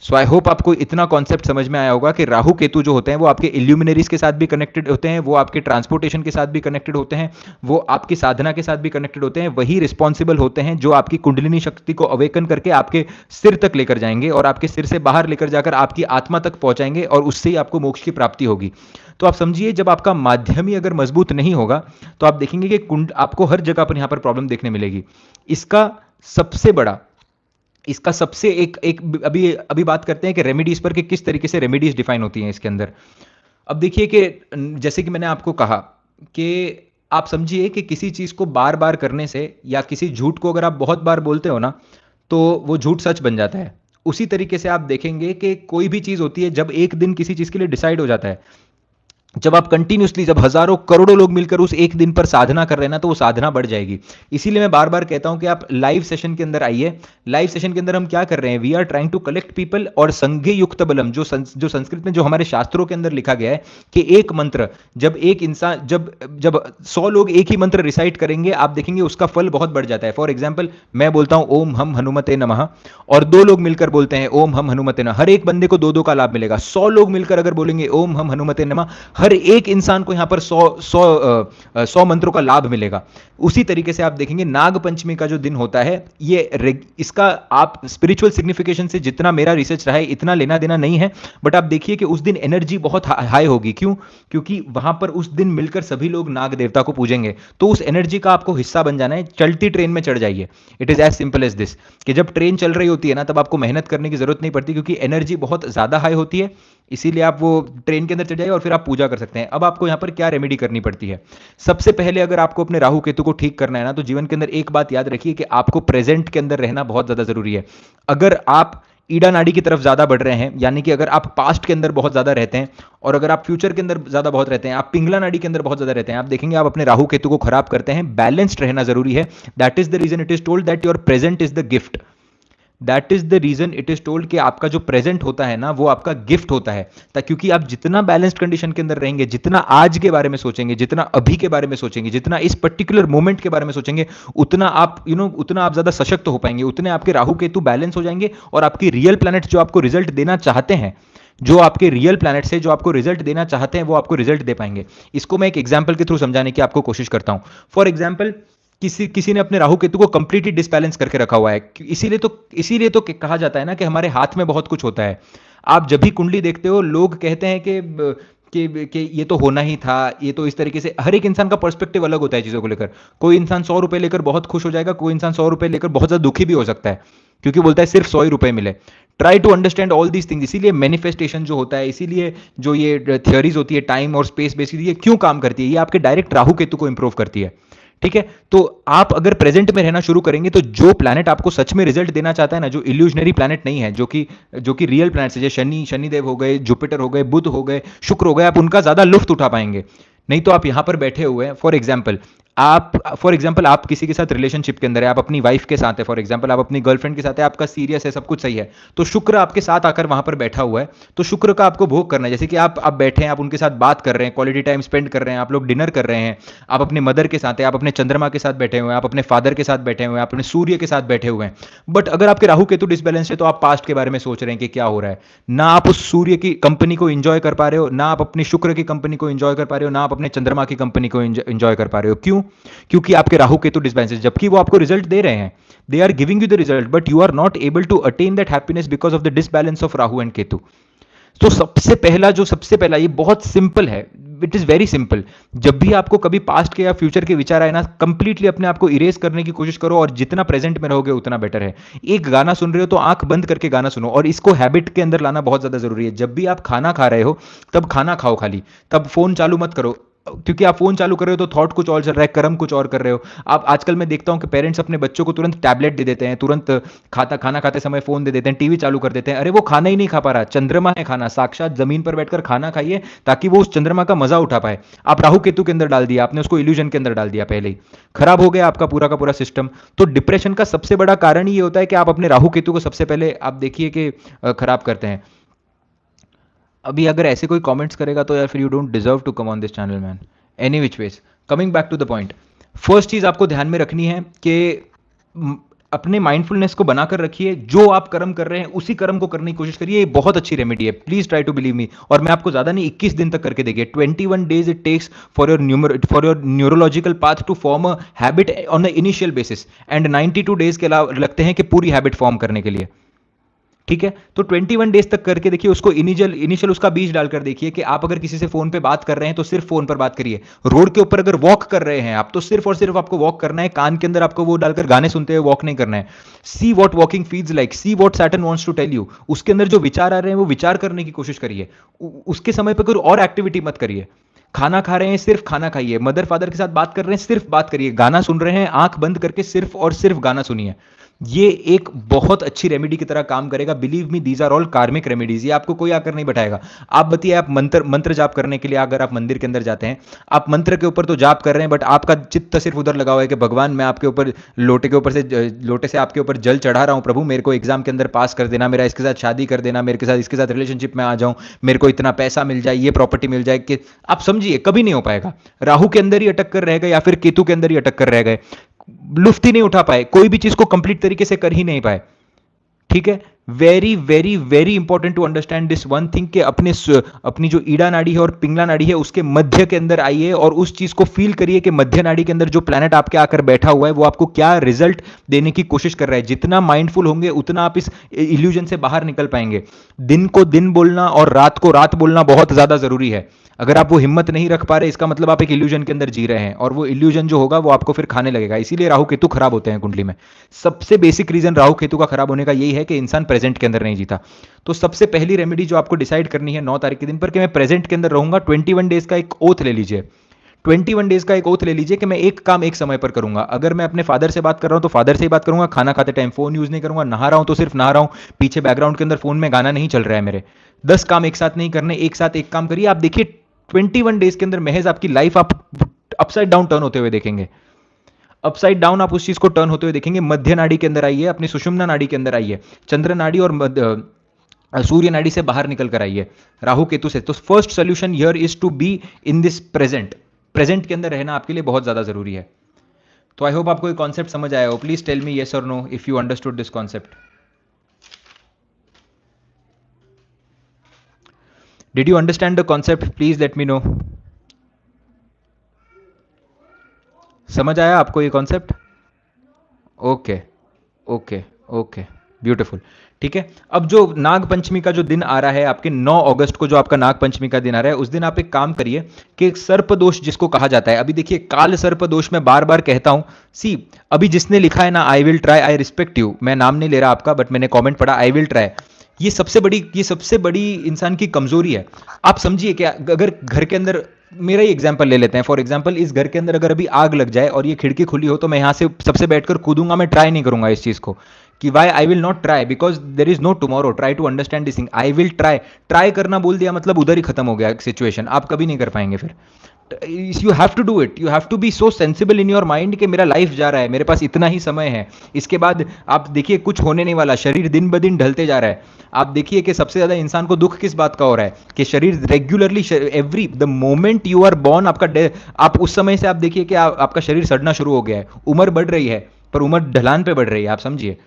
S1: सो आई होप आपको इतना कॉन्सेप्ट समझ में आया होगा कि राहु केतु जो होते हैं वो आपके इल्यूमिनरीज के साथ भी कनेक्टेड होते हैं, वो आपके ट्रांसपोर्टेशन के साथ भी कनेक्टेड होते हैं, वो आपकी साधना के साथ भी कनेक्टेड होते हैं, वही रिस्पॉन्सिबल होते हैं जो आपकी कुंडलिनी शक्ति को अवेकन करके आपके सिर तक लेकर जाएंगे और आपके सिर से बाहर लेकर जाकर आपकी आत्मा तक पहुंचाएंगे, और उससे ही आपको मोक्ष की प्राप्ति होगी। तो आप समझिए, जब आपका माध्यम ही अगर मजबूत नहीं होगा तो आप देखेंगे कि कुंड आपको हर जगह पर यहां पर प्रॉब्लम देखने मिलेगी। सबसे बड़ा इसका सबसे एक एक अभी अभी बात करते हैं कि रेमेडीज पर, कि किस तरीके से रेमेडीज डिफाइन होती हैं इसके अंदर। अब देखिए कि जैसे कि मैंने आपको कहा कि आप समझिए कि किसी चीज को बार बार करने से या किसी झूठ को अगर आप बहुत बार बोलते हो ना तो वो झूठ सच बन जाता है। उसी तरीके से आप देखेंगे कि कोई भी चीज होती है, जब एक दिन किसी चीज के लिए डिसाइड हो जाता है, जब आप कंटिन्यूसली, जब हजारों करोड़ों लोग मिलकर उस एक दिन पर साधना कर रहे हैं ना, तो वो साधना बढ़ जाएगी। इसीलिए मैं बार बार कहता हूं कि आप लाइव सेशन के अंदर आइए। लाइव सेशन के अंदर हम क्या कर रहे हैं, we are trying to collect people, और संघे युक्त बलम, जो संस्कृत में, जो हमारे शास्त्रों के अंदर लिखा गया है कि एक मंत्र, जब एक इंसान, जब जब 100 लोग एक ही मंत्र रिसाइट करेंगे, आप देखेंगे उसका फल बहुत बढ़ जाता है। फॉर एग्जाम्पल, मैं बोलता हूं ओम हम हनुमते नमः, और 2 लोग मिलकर बोलते हैं ओम हम हनुमते नमः, हर एक बंदे को 2-2 का लाभ मिलेगा। 100 लोग मिलकर अगर बोलेंगे ओम हम हनुमते नमः, हर एक इंसान को यहां पर 100 मंत्रों का लाभ मिलेगा। उसी तरीके से आप देखेंगे नाग पंचमी का जो दिन होता है, इसका आप स्पिरिचुअल सिग्निफिकेशन से जितना मेरा रिसर्च रहा है इतना लेना देना नहीं है, बट आप देखिए कि उस दिन एनर्जी बहुत हाई होगी। क्यों? क्योंकि वहां पर उस दिन मिलकर सभी लोग नाग देवता को पूजेंगे, तो उस एनर्जी का आपको हिस्सा बन जाना है। चलती ट्रेन में चढ़ जाइए, it is as simple as this, कि जब ट्रेन चल रही होती है ना, तब आपको मेहनत करने की जरूरत नहीं पड़ती, क्योंकि एनर्जी बहुत ज्यादा हाई होती है। इसीलिए आप वो ट्रेन के अंदर चढ़ जाइए और फिर आप पूजा कर सकते हैं। अब आपको यहां पर क्या रेमेडी करनी पड़ती है? सबसे पहले अगर आपको अपने राहु केतु को ठीक करना है ना, तो जीवन के अंदर एक बात याद रखिए कि आपको प्रेजेंट के अंदर रहना बहुत ज्यादा जरूरी है। अगर आप ईड़ा नाड़ी की तरफ ज्यादा बढ़ रहे हैं, यानी कि अगर आप पास्ट के अंदर बहुत ज्यादा रहते हैं और अगर आप फ्यूचर के अंदर ज्यादा बहुत रहते हैं, आप पिंगला नाड़ी के अंदर बहुत ज्यादा रहते हैं, आप देखेंगे आप अपने राहु केतु को खराब करते हैं। बैलेंस्ड रहना जरूरी है। That is the reason it is told that your present is the gift. That is the reason it is told कि आपका जो प्रेजेंट होता है ना, वो आपका गिफ्ट होता है। क्योंकि आप जितना बैलेंस्ड कंडीशन के अंदर रहेंगे, जितना आज के बारे में सोचेंगे, जितना अभी के बारे में सोचेंगे, जितना इस पर्टिकुलर मोमेंट के बारे में सोचेंगे, उतना आप उतना आप ज्यादा सशक्त हो पाएंगे, उतने आपके राहु केतु बैलेंस हो जाएंगे, और आपकी रियल प्लैनेट जो आपको रिजल्ट देना चाहते हैं, जो आपके रियल प्लैनेट से जो आपको रिजल्ट देना चाहते हैं, वो आपको रिजल्ट दे पाएंगे। इसको मैं एक एग्जांपल के थ्रू समझाने की आपको कोशिश करता हूं। फॉर एग्जांपल, किसी ने अपने राहु केतु को कंप्लीटली डिसबैलेंस करके रखा हुआ है। इसीलिए तो कहा जाता है ना कि हमारे हाथ में बहुत कुछ होता है। आप जब भी कुंडली देखते हो, लोग कहते हैं कि ये तो होना ही था, ये तो इस तरीके से। हर एक इंसान का पर्सपेक्टिव अलग होता है चीजों को लेकर। कोई इंसान 100 रुपए लेकर बहुत खुश हो जाएगा, कोई इंसान 100 रुपए लेकर बहुत ज्यादा दुखी भी हो सकता है, क्योंकि बोलता है सिर्फ 100 ही रुपए मिले। Try to understand all these things. इसीलिए मैनिफेस्टेशन जो होता है, इसीलिए जो ये थियोरीज होती है टाइम और स्पेस बेसिस, ये क्यों काम करती है? ये आपके डायरेक्ट राहु केतु को इंप्रूव करती है। ठीक है, तो आप अगर प्रेजेंट में रहना शुरू करेंगे, तो जो प्लैनेट आपको सच में रिजल्ट देना चाहता है ना, जो इल्यूजनरी प्लैनेट नहीं है, जो कि रियल प्लैनेट है, जैसे शनिदेव हो गए, जुपिटर हो गए, बुध हो गए, शुक्र हो गए, आप उनका ज्यादा लुफ्त उठा पाएंगे। नहीं तो आप यहां पर बैठे हुए हैं। फॉर एग्जाम्पल, आप फॉर एग्जांपल आप किसी के साथ रिलेशनशिप के अंदर है, आप अपनी वाइफ के साथ है, फॉर एग्जांपल आप अपनी गर्लफ्रेंड के साथ है, आपका सीरियस है, सब कुछ सही है, तो शुक्र आपके साथ आकर वहां पर बैठा हुआ है, तो शुक्र का आपको भोग करना है। जैसे कि आप बैठे हैं, आप उनके साथ बात कर रहे हैं, क्वालिटी टाइम स्पेंड कर रहे हैं, आप लोग डिनर कर रहे हैं, आप अपने मदर के साथ हैं, आप अपने चंद्रमा के साथ बैठे हुए हैं, आप अपने फादर के साथ बैठे हुए हैं, आप अपने सूर्य के साथ बैठे हुए हैं। बट अगर आपके राहु केतु डिसबैलेंस है तो आप पास्ट के बारे में सोच रहे हैं कि क्या हो रहा है, ना आप उस सूर्य की कंपनी को एंजॉय कर पा रहे हो, ना आप अपने शुक्र की कंपनी को एंजॉय कर पा रहे हो, ना आप अपने चंद्रमा की कंपनी को एंजॉय कर पा रहे हो। क्यों? क्योंकि आपके राहु केतु डिसबैलेंस, जबकि वो आपको रिजल्ट दे रहे हैं, they are giving you the result, but you are not able to attain that happiness because of the disbalance of Rahu and Ketu. तो सबसे पहला ये बहुत सिंपल है, इट इज वेरी सिंपल। जब भी आपको कभी पास्ट के या फ्यूचर के विचार आए ना, कंप्लीटली अपने आप को इरेज करने की कोशिश करो, और जितना प्रेजेंट में रहोगे उतना बेटर है। एक गाना सुन रहे हो तो आंख बंद करके गाना सुनो, और इसको हैबिट के अंदर लाना बहुत ज्यादा जरूरी है। जब भी आप खाना खा रहे हो तब खाना खाओ खाली, तब फोन चालू मत करो, क्योंकि आप फोन चालू कर रहे हो तो थॉट कुछ और चल रहा है, कर्म कुछ और कर रहे हो आप। आजकल मैं देखता हूं कि पेरेंट्स अपने बच्चों को तुरंत टैबलेट दे देते हैं, तुरंत खाना खाते समय फोन दे देते हैं, टीवी चालू कर देते हैं। अरे वो खाना ही नहीं खा पा रहा, चंद्रमा है खाना, साक्षात जमीन पर बैठकर खाना खाइए ताकि वो उस चंद्रमा का मजा उठा पाए। आप राहु केतु के अंदर डाल दिया आपने, उसको इल्यूजन के अंदर डाल दिया, पहले ही खराब हो गया आपका पूरा का पूरा सिस्टम। तो डिप्रेशन का सबसे बड़ा कारण ये होता है कि आप अपने राहु केतु को सबसे पहले आप देखिए कि खराब करते हैं। अभी अगर ऐसे कोई कमेंट्स करेगा तो यार फिर you don't deserve to come on this channel man. Any which ways, coming back to the point, first चीज आपको ध्यान में रखनी है कि अपने माइंडफुलनेस को बनाकर रखिए, जो आप कर्म कर रहे हैं उसी कर्म को करने की कोशिश करिए। ये बहुत अच्छी रेमेडी है, please try to believe me. और मैं आपको ज्यादा नहीं, 21 दिन तक करके देखिए, 21 days it takes for your neurological path to form a habit on the initial basis, and 92 days के अलावा लगते हैं कि पूरी हैबिट फॉर्म करने के लिए। ठीक है, तो 21 डेज तक करके देखिए, उसको इनिशियल उसका बीज डालकर देखिए कि आप अगर किसी से फोन पे बात कर रहे हैं तो सिर्फ फोन पर बात करिए। रोड के ऊपर अगर वॉक कर रहे हैं आप तो सिर्फ और सिर्फ आपको वॉक करना है, कान के अंदर आपको वो डालकर गाने सुनते हुए वॉक नहीं करना है। See what walking feels like, see what Saturn wants to tell you. उसके अंदर जो विचार आ रहे हैं वो विचार करने की कोशिश करिए, उसके समय पर कोई और एक्टिविटी मत करिए। खाना खा रहे हैं सिर्फ खाना खाइए, मदर फादर के साथ बात कर रहे हैं सिर्फ बात करिए, गाना सुन रहे हैं आंख बंद करके सिर्फ और सिर्फ गाना सुनिए। ये एक बहुत अच्छी रेमेडी की तरह काम करेगा। Believe me, these are all karmic remedies, ये आपको कोई आकर नहीं बैठाएगा। आप बताइए, आप मंत्र जाप करने के लिए अगर आप मंदिर के अंदर जाते हैं, आप मंत्र के ऊपर तो जाप कर रहे हैं, बट आपका चित्त सिर्फ उधर लगा हुआ है कि भगवान मैं आपके ऊपर लोटे से आपके ऊपर जल चढ़ा रहा हूं, प्रभु मेरे को एग्जाम के अंदर पास कर देना, मेरा इसके साथ शादी कर देना, मेरे के साथ इसके साथ रिलेशनशिप में आ जाऊं, मेरे को इतना पैसा मिल जाए, ये प्रॉपर्टी मिल जाए, कि आप समझिए कभी नहीं हो पाएगा। राहु के अंदर ही अटक कर रह गए या फिर केतु के अंदर ही अटक कर रह गए, लुफ्त ही नहीं उठा पाए, कोई भी चीज को कंप्लीट तरीके से कर ही नहीं पाए। ठीक है, very very very important to understand this one thing कि अपनी जो ईड़ा नाड़ी है और पिंगला नाड़ी है उसके मध्य के अंदर आइए और उस चीज को फील करिए कि मध्य नाड़ी के अंदर जो प्लैनेट आपके आकर बैठा हुआ है वो आपको क्या रिजल्ट देने की कोशिश कर रहा है। जितना माइंडफुल होंगे उतना आप इस इल्यूजन से बाहर निकल पाएंगे। दिन को दिन बोलना और रात को रात बोलना बहुत ज्यादा जरूरी है। अगर आप वो हिम्मत नहीं रख पा रहे, इसका मतलब आप एक इल्यूजन के अंदर जी रहे हैं, और वो इल्यूजन जो होगा वो आपको फिर खाने लगेगा। इसीलिए राहु केतु खराब होते हैं कुंडली में। सबसे बेसिक रीजन राहु केतु का खराब होने का यही है कि इंसान प्रेजेंट के अंदर नहीं जीता। तो सबसे पहली रेमेडी जो आपको डिसाइड करनी है 9 तारीख के दिन पर कि मैं प्रेजेंट के अंदर रहूंगा, 21 डेज का एक ओथ ले लीजिए। 21 डेज का एक ओथ ले लीजिए कि मैं एक काम एक समय पर करूंगा। अगर मैं अपने फादर से बात कर रहा हूं तो फादर से ही बात करूंगा, खाना खाते टाइम फोन यूज नहीं करूंगा, नहा रहा हूं तो सिर्फ नहा रहा हूं, पीछे बैकग्राउंड के अंदर फोन में गाना नहीं चल रहा है मेरे। 10 काम एक साथ नहीं करने, एक साथ एक काम करिए। आप देखिए 21 डेज के अंदर महज आपकी लाइफ आप अपसाइड डाउन टर्न होते हुए देखेंगे। अपसाइड डाउन आप उस चीज को टर्न होते हुए देखेंगे। मध्य नाड़ी के अंदर आइए, अपनी सुषुम्ना नाड़ी के अंदर आइए, चंद्र नाड़ी और सूर्य नाड़ी से बाहर निकल कर आइए राहु केतु से। तो first solution here is to be in this present के अंदर रहना आपके लिए बहुत ज्यादा जरूरी है। तो आई होप आपको ये कॉन्सेप्ट समझ आया हो। प्लीज टेल मी येस और know if you understood this concept. Did you understand the concept? Please let me no. समझ आया आपको ये concept? Okay okay okay, beautiful. ठीक है, अब जो नाग पंचमी का जो दिन आ रहा है आपके 9 अगस्त को, जो आपका नाग पंचमी का दिन आ रहा है, उस दिन आप एक काम करिए कि सर्प दोष जिसको कहा जाता है, अभी देखिए काल सर्प दोष मैं बार बार कहता हूं। सी, अभी जिसने लिखा है ना आई will try, I respect you, मैं नाम नहीं ले रहा आपका, बट मैंने कमेंट पढ़ा आई विल ट्राई। ये सबसे बड़ी इंसान की कमजोरी है। आप समझिए कि अगर घर के अंदर, मेरा ही एग्जांपल ले लेते हैं, फॉर एग्जांपल इस घर के अंदर अगर अभी आग लग जाए और ये खिड़की खुली हो तो मैं यहां से सबसे बैठकर कूदूंगा, मैं ट्राई नहीं करूंगा इस चीज को कि why I will not try, because there is no tomorrow. Try to understand this thing, I will try. Try करना बोल दिया मतलब उधर ही खत्म हो गया सिचुएशन, आप कभी नहीं कर पाएंगे फिर। You have to do it, you have to be so sensible in your mind कि मेरा लाइफ जा रहा है, मेरे पास इतना ही समय है, इसके बाद आप देखिए कुछ होने नहीं वाला, शरीर दिन ब दिन ढलते जा रहा है। आप देखिए कि सबसे ज्यादा इंसान को दुख किस बात का हो रहा है कि शरीर regularly, every the moment you are born, आप उस समय से आप देखिए कि आपका शरीर सड़ना शुरू हो गया है। उम्र बढ़ रही है पर उम्र ढलान पे बढ़ रही है, आप समझिए।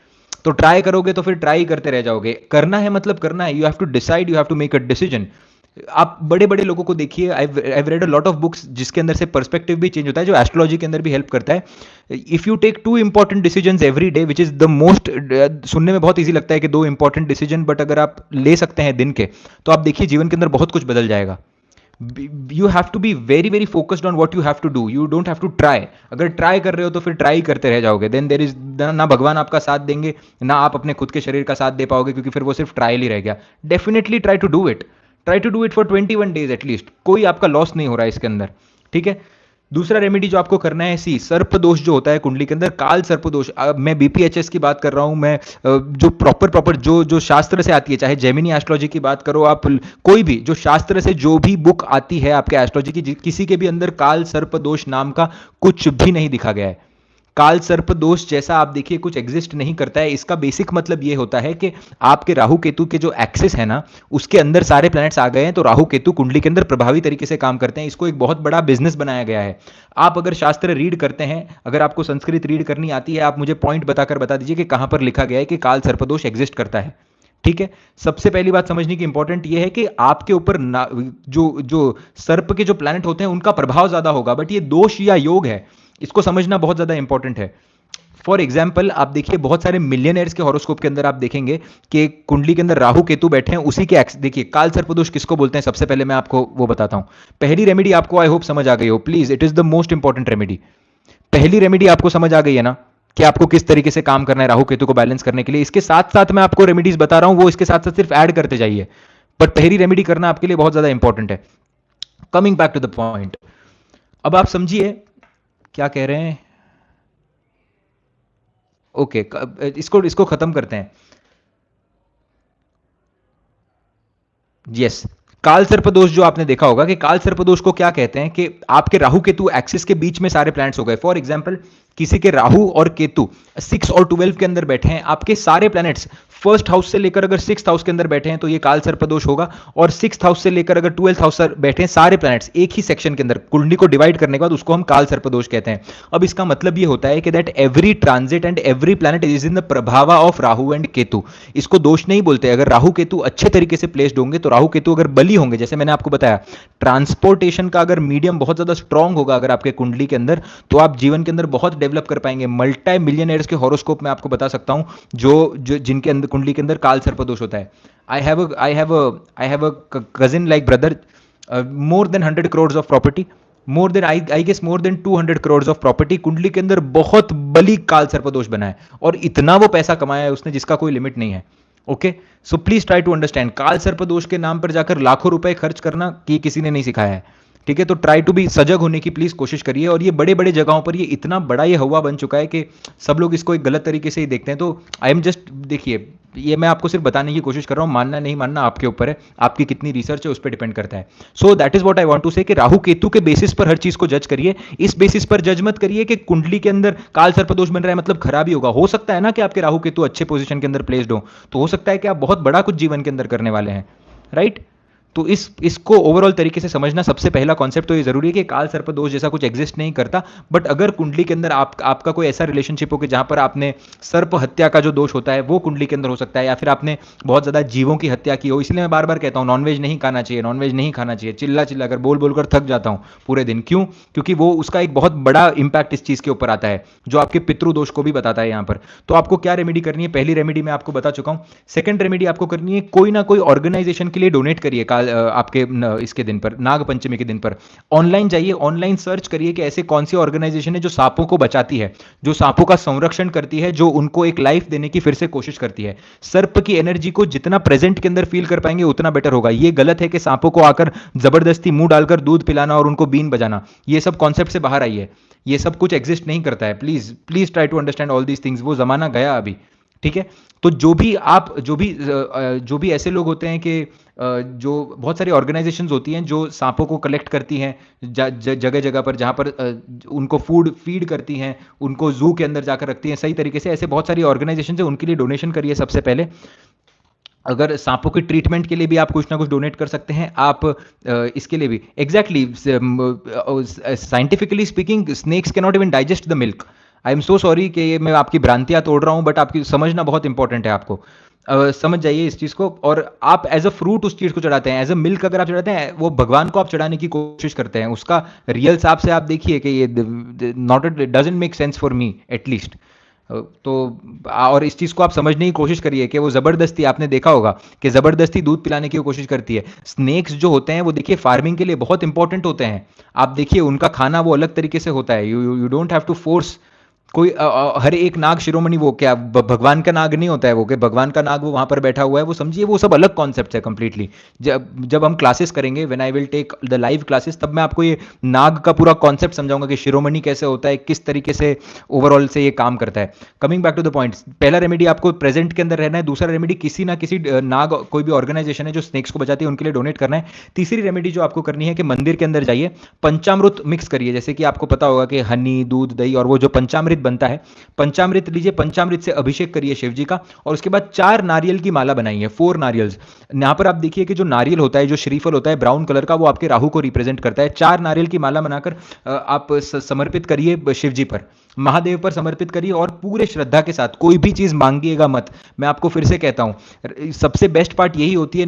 S1: तो ट्राई करोगे तो फिर ट्राई करते रह जाओगे, करना है मतलब करना है, you have to decide, you have to make a decision. आप बड़े बड़े लोगों को देखिए, I have read a lot of books जिसके अंदर से पर्सपेक्टिव भी चेंज होता है, जो एस्ट्रोलॉजी के अंदर भी हेल्प करता है। If you take 2 important decisions every day, which is the most, सुनने में बहुत इजी लगता है कि 2 इंपॉर्टेंट डिसीजन, बट अगर आप ले सकते हैं दिन के, तो आप देखिए जीवन के अंदर बहुत कुछ बदल जाएगा। You have to be very very focused on what you have to do, you don't have to try. अगर ट्राई कर रहे हो तो फिर ट्राई करते रह जाओगे, देन देर इज ना भगवान आपका साथ देंगे, ना आप अपने खुद के शरीर का साथ दे पाओगे, क्योंकि फिर वो सिर्फ ट्रायल ही रह गया। Definitely try to do it, try to do it for 21 days at least, कोई आपका लॉस नहीं हो रहा है इसके अंदर, ठीक है। दूसरा रेमेडी जो आपको करना है, सर्प दोष जो होता है कुंडली के अंदर, काल सर्प दोष, मैं बीपीएचएस की बात कर रहा हूं, मैं जो प्रॉपर जो शास्त्र से आती है, चाहे जेमिनी एस्ट्रोलॉजी की बात करो आप, कोई भी जो शास्त्र से जो भी बुक आती है आपके एस्ट्रोलॉजी की, किसी के भी अंदर काल सर्प दोष नाम का कुछ भी नहीं दिखा गया है। काल सर्प दोष जैसा आप देखिए कुछ एग्जिस्ट नहीं करता है। इसका बेसिक मतलब ये होता है कि आपके राहु केतु के जो एक्सिस है ना, उसके अंदर सारे प्लैनेट्स आ गए हैं, तो राहु केतु कुंडली के अंदर प्रभावी तरीके से काम करते हैं। इसको एक बहुत बड़ा बिजनेस बनाया गया है। आप अगर शास्त्र रीड करते हैं, अगर आपको संस्कृत रीड करनी आती है, आप मुझे पॉइंट बताकर बता दीजिए कि कहां पर लिखा गया है कि काल सर्पदोष एग्जिस्ट करता है, ठीक है। सबसे पहली बात समझने की इंपॉर्टेंट ये है कि आपके ऊपर जो सर्प के जो प्लैनेट होते हैं उनका प्रभाव ज्यादा होगा, बट ये दोष या योग है, इसको समझना बहुत ज्यादा इंपॉर्टेंट है। फॉर एग्जाम्पल आप देखिए बहुत सारे मिलियनर्स के हॉरोस्कोप के अंदर आप देखेंगे कि कुंडली के अंदर राहु केतु बैठे हैं, उसी के देखिए काल सर्पदोष किसको बोलते हैं, सबसे पहले मैं आपको वो बताता हूं। पहली रेमेडी आपको आई होप समझ आ गई हो, please, it is the most important remedy. पहली रेमेडी आपको समझ आ गई है ना कि आपको किस तरीके से काम करना है राहु केतु को बैलेंस करने के लिए। इसके साथ साथ मैं आपको रेमेडीज बता रहा हूं, वो इसके साथ साथ सिर्फ ऐड करते जाइए, बट पहली रेमेडी करना आपके लिए बहुत ज्यादा इंपॉर्टेंट है। Coming back to the point, अब आप समझिए क्या कह रहे हैं। ओके, इसको खत्म करते हैं। यस, काल सर्पदोष जो आपने देखा होगा कि काल सर्पदोष को क्या कहते हैं कि आपके राहु केतु एक्सिस के बीच में सारे प्लैनेट्स हो गए। फॉर एग्जांपल किसी के राहु और केतु 6 और 12 के अंदर बैठे हैं, आपके सारे प्लैनेट्स फर्स्ट हाउस से लेकर अगर 6th हाउस के अंदर बैठे हैं तो ये काल सर्पदोष होगा, और 6th हाउस से लेकर अगर 12th हाउस पर बैठे हैं सारे प्लैनेट्स एक ही सेक्शन के अंदर, कुंडली को डिवाइड करने के बाद उसको हम काल सर्पदोष कहते हैं। अब इसका मतलब ये होता है कि that every transit and every planet is in the prabhava of Rahu and Ketu. इसको दोष नहीं बोलते। अगर राहु केतु अच्छे तरीके से प्लेस्ड होंगे तो राहु केतु अगर बली होंगे, जैसे मैंने आपको बताया, ट्रांसपोर्टेशन का अगर मीडियम बहुत ज्यादा स्ट्रांग होगा अगर आपके कुंडली के अंदर, तो आप जीवन के अंदर बहुत डेवलप कर पाएंगे। मल्टी मिलियनर्स के हॉरोस्कोप में आपको बता सकता हूं जो जिनके अंदर कुंडली के अंदर काल सर्पदोष होता है। I have a cousin like brother, more than 100 crores of property, more than I guess more than 200 crores of property, कुंडली के अंदर बहुत बली काल सर्पदोष बना है, और इतना वो पैसा कमाया है उसने जिसका कोई लिमिट नहीं है। Okay, so please try to understand, काल सर्पदोष के नाम पर जाकर लाखों रुपए खर्च करना कि किसी ने नहीं सिखाया है, ठीक है। तो ट्राई टू बी सजग होने की प्लीज कोशिश करिए। और ये बड़े बड़े जगहों पर ये इतना बड़ा ये हवा बन चुका है कि सब लोग इसको एक गलत तरीके से ही देखते हैं। तो आई एम जस्ट, देखिए ये मैं आपको सिर्फ बताने की कोशिश कर रहा हूं, मानना नहीं मानना आपके ऊपर है, आपकी कितनी रिसर्च है उस पर डिपेंड करता है। So that is what I want to say कि राहु केतु के बेसिस पर हर चीज को जज करिए। इस बेसिस पर जज मत करिए कि कुंडली के अंदर काल सर्पदोष बन रहा है मतलब खराबी होगा। हो सकता है ना कि आपके राहु केतु अच्छे पोजीशन के अंदर प्लेस्ड हो, तो हो सकता है कि आप बहुत बड़ा कुछ जीवन के अंदर करने वाले हैं, राइट। तो इसको ओवरऑल तरीके से समझना, सबसे पहला कॉन्सेप्ट तो ये जरूरी है कि काल सर्पदोष जैसा कुछ एग्जिस्ट नहीं करता। बट अगर कुंडली के अंदर आपका कोई ऐसा रिलेशनशिप हो कि जहां पर आपने सर्प हत्या का जो दोष होता है वो कुंडली के अंदर हो सकता है, या फिर आपने बहुत ज्यादा जीवों की हत्या की हो, इसलिए मैं बार बार कहता हूं नॉनवेज नहीं खाना चाहिए, नॉनवेज नहीं खाना चाहिए, चिल्ला चिल्ला कर बोल बोलकर थक जाता हूं पूरे दिन। क्यों? क्योंकि वो उसका एक बहुत बड़ा इंपैक्ट इस चीज के ऊपर आता है जो आपके पितृदोष को भी बताता है यहां पर। तो आपको क्या रेमेडी करनी है? पहली रेमेडी मैं आपको बता चुका हूं। सेकंड रेमेडी आपको करनी है, कोई ना कोई ऑर्गेनाइजेशन के लिए डोनेट करिए आपके इसके दिन पर, नाग पंचमी के दिन पर। ऑनलाइन जाइए, ऑनलाइन सर्च करिए कि ऐसे कौन सी ऑर्गेनाइजेशन है जो सांपों को बचाती है, जो सांपों का संरक्षण करती है, जो उनको एक लाइफ देने की फिर से कोशिश करती है। सर्प की एनर्जी को जितना प्रेजेंट के अंदर फील कर पाएंगे उतना बेटर होगा। ये गलत है कि सांपों को आकर जबरदस्ती मुंह डालकर दूध पिलाना और उनको बीन बजाना, ये सब कॉन्सेप्ट से बाहर आइए। ये सब कुछ एग्जिस्ट नहीं करता है। Please please try to understand all these things. वो जमाना गया अभी, ठीक है। तो जो भी ऐसे लोग होते हैं कि जो बहुत सारी ऑर्गेनाइजेशंस होती हैं जो सांपों को कलेक्ट करती हैं जगह जगह पर, जहाँ पर उनको फूड फीड करती हैं, उनको जू के अंदर जाकर रखती हैं सही तरीके से, ऐसे बहुत सारी ऑर्गेनाइजेशन है, उनके लिए डोनेशन करिए सबसे पहले। अगर सांपों की ट्रीटमेंट के लिए भी आप कुछ ना कुछ डोनेट कर सकते हैं, आप इसके लिए भी exactly scientifically speaking snakes can not even digest the milk. I am so sorry कि ये मैं आपकी भ्रांतियां तोड़ रहा हूं, बट आपकी समझना बहुत इंपॉर्टेंट है आपको। समझ जाइए इस चीज़ को। और आप एज अ फ्रूट उस चीज़ को चढ़ाते हैं, एज अ मिल्क अगर आप चढ़ाते हैं, वो भगवान को आप चढ़ाने की कोशिश करते हैं। उसका रियल हिसाब से आप देखिए कि ये not doesn't make sense for me at least. तो और इस चीज़ को आप समझने की कोशिश करिए कि वो ज़बरदस्ती, आपने देखा होगा कि ज़बरदस्ती दूध पिलाने की कोशिश करती है। स्नेक्स जो होते हैं वो देखिए फार्मिंग के लिए बहुत इंपॉर्टेंट होते हैं। आप देखिए उनका खाना वो अलग तरीके से होता है। You don't have to force कोई हर एक नाग शिरोमणि, वो क्या भगवान का नाग नहीं होता है वो, कि भगवान का नाग वो वहां पर बैठा हुआ है, वो समझिए वो सब अलग कॉन्सेप्ट है कंप्लीटली। जब हम क्लासेस करेंगे, when I will take the live classes, तब मैं आपको ये नाग का पूरा कॉन्सेप्ट समझाऊंगा कि शिरोमणि कैसे होता है, किस तरीके से ओवरऑल से ये काम करता है। Coming back to the point, पहला रेमेडी आपको प्रेजेंट के अंदर रहना है। दूसरा रेमेडी किसी ना किसी नाग, कोई भी ऑर्गेनाइजेशन है जो स्नेक्स को बचाती है, उनके लिए डोनेट करना है। तीसरी रेमेडी जो आपको करनी है कि मंदिर के अंदर जाइए, पंचामृत मिक्स करिए। जैसे कि आपको पता होगा कि हनी, दूध, दही और वो जो पंचामृत बनता है, पंचामृत लीजिए, पंचामृत से अभिषेक करिए शिव जी का, और उसके बाद 4 नारियल की माला बनाइए, 4 नारियल्स। यहां पर आप देखिए कि जो नारियल होता है, जो श्रीफल होता है ब्राउन कलर का, वो आपके राहु को रिप्रेजेंट करता है। 4 नारियल की माला बनाकर आप समर्पित करिए शिव जी पर, महादेव पर समर्पित करिए, और पूरे श्रद्धा के साथ कोई भी चीज मांगिएगा मत। मैं आपको फिर से कहता हूं, सबसे बेस्ट पार्ट यही होती है